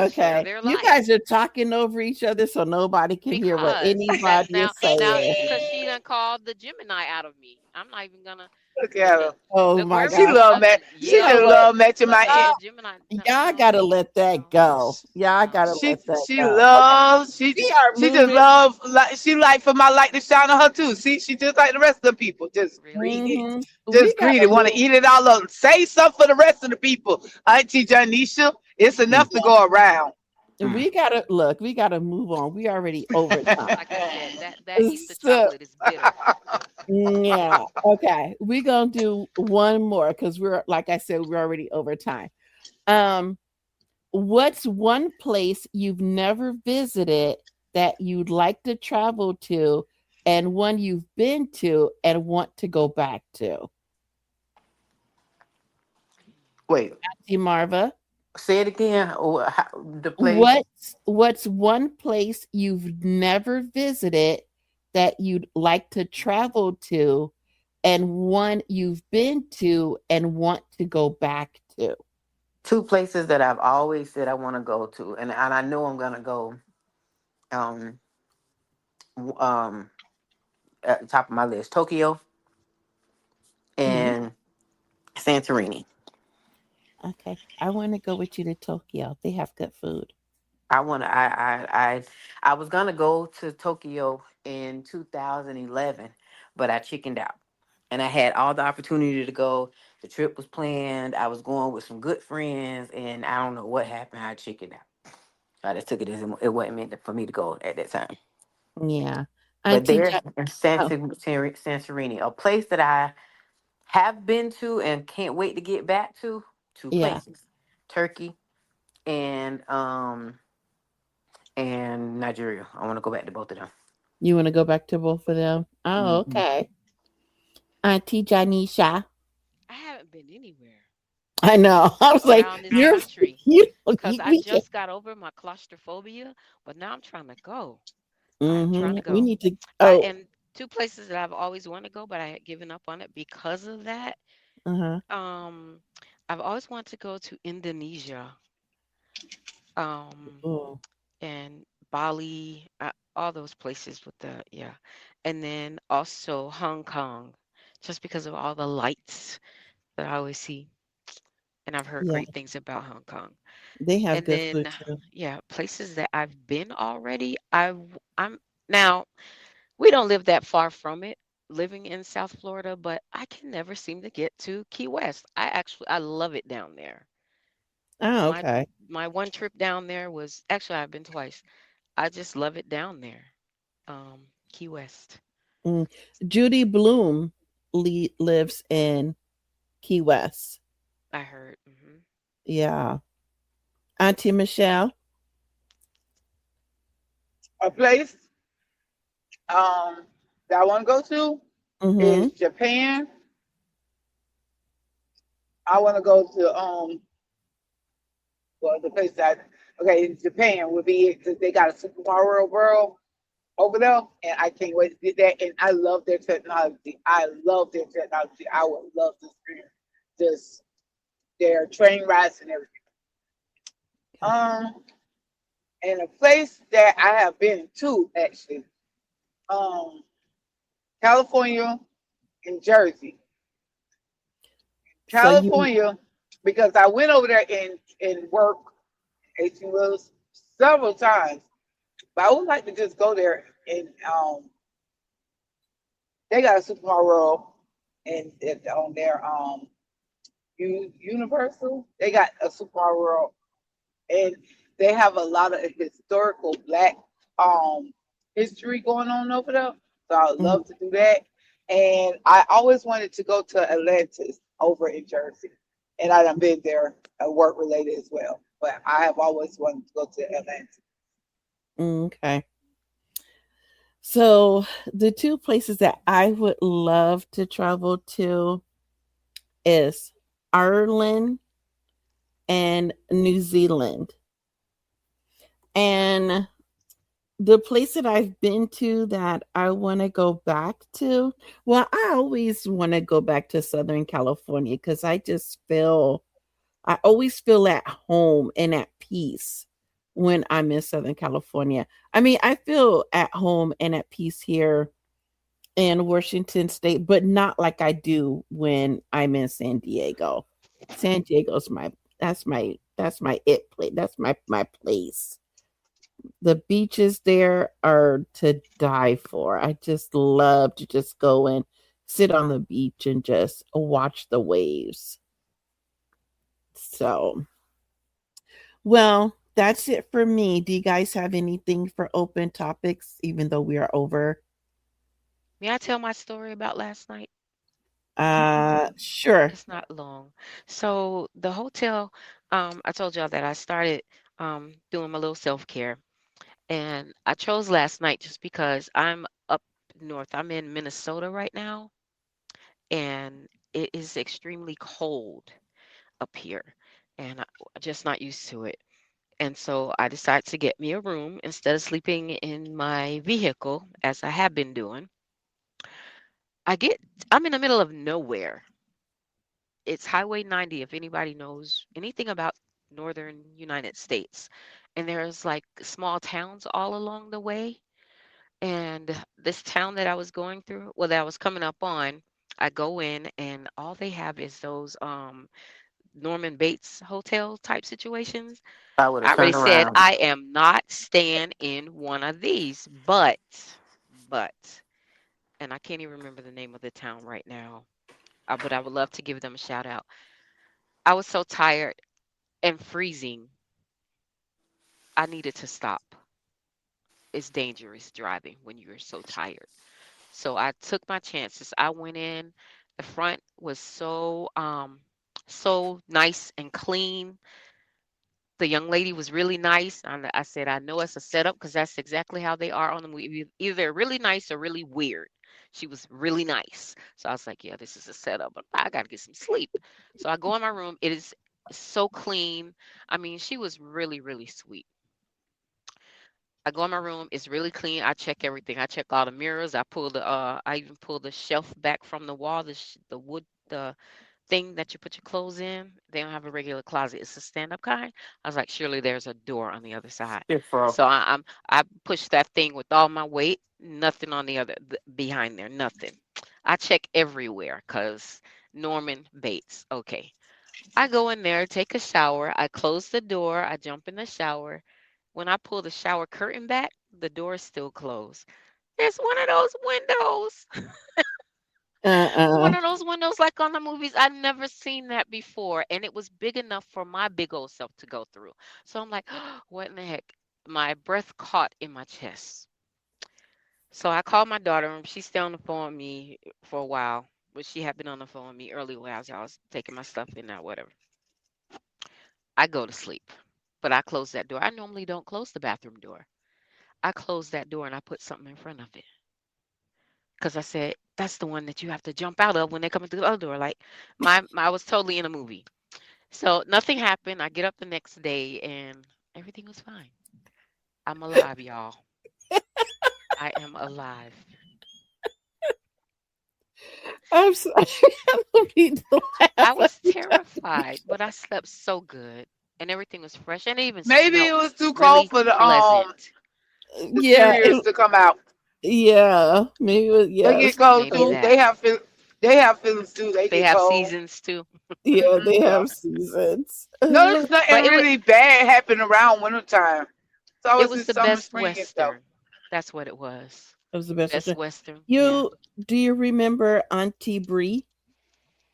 Share Okay. their You light. guys are talking over each other so nobody can hear what Because that's anybody is now saying. because she done called the Gemini out of me. I'm not even gonna Look at her. Oh the my She gosh. Aquarius. love Matt. You She know Yeah, just what? love matching but my. no, Y'all, the Gemini. No, y'all no, gotta let that no, go. Y'all no. gotta let that She go. Okay. loves We are she just moving. love like she like for my light to shine on her too. See, she just like the rest of the people, just Really? greedy, Hmm. We just gotta greedy. Want to move. eat it all up. Say something for the rest of the people, Auntie Janisha. It's Mm. enough to go around. Mm. We gotta look. We gotta move on. We already overtime. Like I said, that Easter So chocolate is bitter. yeah. Okay. We're gonna do one more because we're like I said, we're already over time. Um, what's one place you've never visited that you'd like to travel to, and one you've been to and want to go back to? Wait. See, Marva, Say it again. The place. what's one place you've never visited that you'd like to travel to, and one you've been to and want to go back to? Two places that I've always said I want to go to, and I know I'm gonna go. Um. Um. At the top of my list, Tokyo Mhm. and Santorini. Okay, I want to go with you to Tokyo. They have good food. I want to. I was gonna go to Tokyo in 2011, but I chickened out, and I had all the opportunity to go. The trip was planned. I was going with some good friends, and I don't know what happened. I chickened out. I just took it as it wasn't meant for me to go at that time. Yeah. But Auntie there Ja in oh, Santorini, a place that I have been to and can't wait to get back to. Two yeah. places, Turkey and Nigeria. I want to go back to both of them. You wanna go back to both of them? Oh, Hmm. okay. Auntie Janisha. I haven't been anywhere I know. I was like, around this you're country you because I we can just got over my claustrophobia, but now I'm trying to go. I am trying mhm. to We go. need to I oh, and two places that I've always wanted to go, but I had given up on it because of that. uh-huh. Um, I've always wanted to go to Indonesia, um, Oh, and Bali, all those places with the yeah, and then also Hong Kong, just because of all the lights that I always see, and I've heard yeah. great things about Hong Kong. They have And good food then too. yeah, places that I've been already. I'm now we don't live that far from it, living in South Florida, but I can never seem to get to Key West. I love it down there. Oh, My okay. my one trip down there was actually I've been twice. I just love it down there. Key West. Mm. Judy Bloom lives in Key West. I heard. Hmm. Yeah. Auntie Michelle. A place that I want to go to Mhm. is Japan. I want to go to well the place that okay in Japan would be it 'cause they got a Super Mario World. over there, and I can't wait to get that. And I love their technology. I love their technology. I would love to experience just their train rides and everything. Um, and a place that I have been to actually, um, California and Jersey. So you California, because I went over there and work 18 wheels several times, but I would like to just go there and they got a supermodel and on their Universal. They got a supermodel and they have a lot of historical black um history going on over there. So I would mhm, love to do that. And I always wanted to go to Atlantis over in Jersey. And I done been there work related as well. But I have always wanted to go to Atlantis. okay. So the two places that I would love to travel to is Ireland and New Zealand. And the place that I've been to that I want to go back to, well, I always want to go back to Southern California because I always feel at home and at peace when I'm in Southern California. I mean, I feel at home and at peace here in Washington State, but not like I do when I'm in San Diego. San Diego's that's my it place. That's my place. The beaches there are to die for. I just love to just go and sit on the beach and just watch the waves. So, well, that's it for me. Do you guys have anything for open topics, even though we are over? May I tell my story about last night? Sure. It's not long. So the hotel, I told y'all that I started doing my little self-care, and I chose last night just because I'm up north. I'm in Minnesota right now, and it is extremely cold up here, and I'm just not used to it. And so I decided to get me a room instead of sleeping in my vehicle, as I have been doing. I get, I'm in the middle of nowhere. It's Highway 90, if anybody knows anything about northern United States. And there's like small towns all along the way. And this town that I was going through, well, that I was coming up on, I go in and all they have is those Norman Bates hotel type situations. I would have I already turned said around. I am not staying in one of these, but, and I can't even remember the name of the town right now, but I would love to give them a shout out. I was so tired and freezing, I needed to stop. It's dangerous driving when you're so tired. So I took my chances. I went in. The front was so nice and clean. The young lady was really nice. And I said, I know it's a setup because that's exactly how they are on the movie. Either they're really nice or really weird. She was really nice. So I was like, yeah, this is a setup, but I got to get some sleep. So I go in my room. It is so clean. I mean, she was really, really sweet. I go in my room. It's really clean. I check everything. I check all the mirrors. I even pull the shelf back from the wall, the wood, the thing that you put your clothes in. They don't have a regular closet. It's a stand-up kind. I was like, surely there's a door on the other side. Shit, bro. So I pushed that thing with all my weight. Nothing on the other behind there. Nothing. I check everywhere because Norman Bates. Okay. I go in there, take a shower. I close the door. I jump in the shower. When I pull the shower curtain back, the door is still closed. It's one of those windows. Uh-uh. One of those windows like on the movies. I never seen that before. And it was big enough for my big old self to go through. So I'm like, what in the heck? My breath caught in my chest. So I called my daughter and she stayed on the phone with me for a while. But she had been on the phone with me earlier when I was taking my stuff in there, whatever. I go to sleep. But I close that door. I normally don't close the bathroom door. I closed that door and I put something in front of it. Because I said, that's the one that you have to jump out of when they come into the other door. Like I was totally in a movie. So nothing happened. I get up the next day and everything was fine. I'm alive, y'all. I am alive. I'm sorry. I don't mean to I laugh was every time. terrified, but I slept so good and everything was fresh and it even Maybe it smelt was too cold really for pleasant. the Yeah, cereals to come out. yeah, maybe They yes. get cold Maybe too. that. They have feelings too. They They get have cold. seasons too. Yeah, they Yeah. have seasons. Notice nothing But really bad happen around wintertime. It's it always was in the summer, best spring and stuff. western. That's what it was. That was the best Best one. western. Yeah. You do you remember Auntie Bree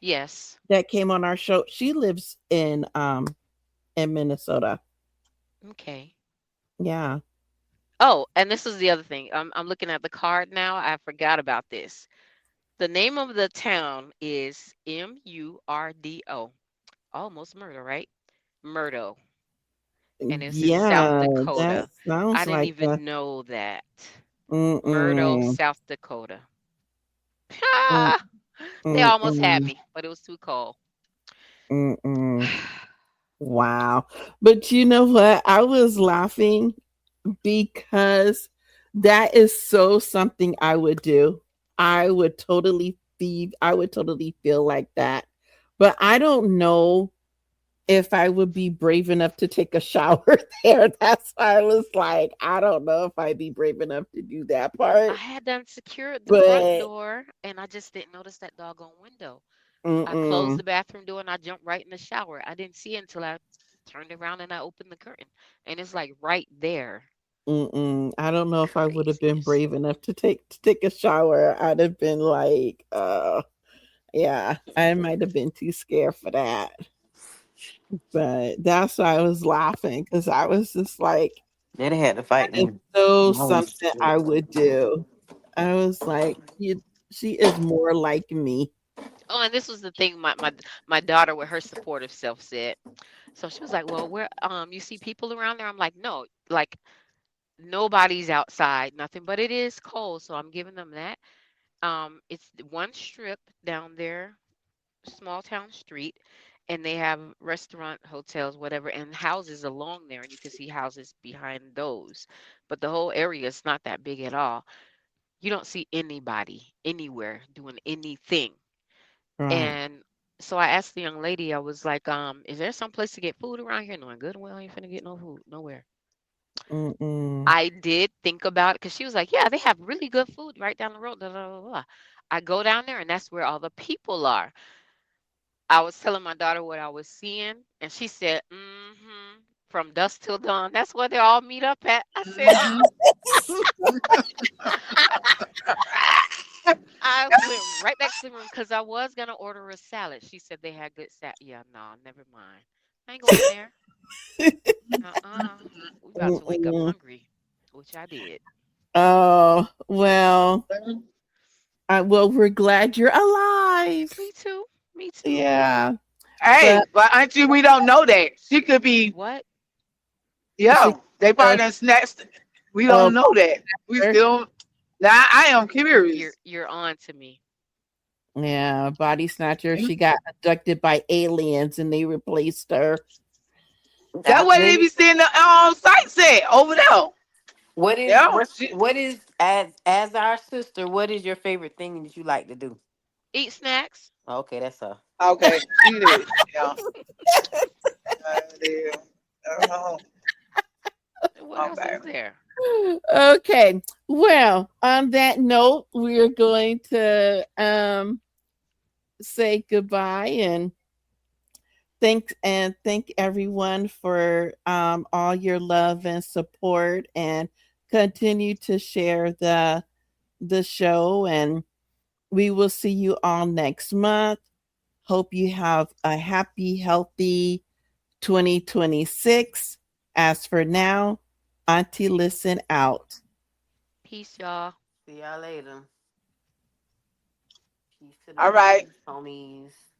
Yes. that came on our show? She lives in Minnesota. Okay. Yeah. Oh, and this is the other thing. I'm looking at the card now. I forgot about this. The name of the town is Murdo. Almost murder, right? Murdo. And it's in South Yeah, that Dakota. I sounds didn't like a even know that. Murdo, mm-mm, South Dakota. mm, Ah, they almost had mm-mm, me, but it was too cold. mm-mm. Wow. But you know what? I was laughing because that is so something I would do. I would totally feel like that. But I don't know if I would be brave enough to take a shower there. That's why I was like, I don't know if I'd be brave enough to do that I part. had done secured the front But door and I just didn't notice that doggone window. I closed mm-mm, the bathroom door and I jumped right in the shower. I didn't see it until I turned around and I opened the curtain. And it's like right there. mm-mm. I don't know if I would have been Craziness. brave enough to take a shower. I'd have been like, yeah, I might have been too scared for that. But that's why I was laughing because I was just like, They had to fight that is me. so Nice. something I would do. I was like, she is more like me. Oh, and this was the thing my daughter with her supportive self said. So she was like, "Well, where you see people around there?" I'm like, "No, like nobody's outside, nothing, but it is cold." So I'm giving them that. It's one strip down there, small town street, and they have restaurant, hotels, whatever, and houses along there, and you can see houses behind those. But the whole area is not that big at all. You don't see anybody anywhere doing anything. Right. And so I asked the young lady, I was like, is there some place to get food around here? Knowing good and well, I ain't finna get no food nowhere. Mm-mm. I did think about it because she was like, yeah, they have really good food right down the road. Blah, blah, blah, blah. I go down there and that's where all the people are. I was telling my daughter what I was seeing, and she said, mm-hmm. From dusk till dawn. That's where they all meet up at. I said, Hmm. I went right back to the room because I was gonna order a salad. She said they had good salad. Yeah, no, never mind. I ain't going there. Uh-uh. We about to wake up Mm-mm. hungry, which I did. Oh well. Well, we're glad you're alive. Me too. Me too. Yeah, but Hey, but auntie, we don't know that. She could be, What? she, yeah, they uh, probably done snatched. We oh, don't know that. We her- still, now I am You're curious. you're on to me. yeah, body snatcher. She got abducted by aliens and they replaced her. That way they Maybe be seeing the sight set over there. what is Yeah. what is as our sister? What is your favorite thing that you like to do? Eat snacks. Okay, that's her. Okay. She did. Yeah. Yeah. Oh, What else okay. is there? Okay. Well, on that note, we're going to say goodbye and thank everyone for all your love and support and continue to share the show and we will see you all next month. Hope you have a happy, healthy 2026. As for now, Auntie Listen out. Peace, y'all. See y'all later. Peace to the All right. room, homies.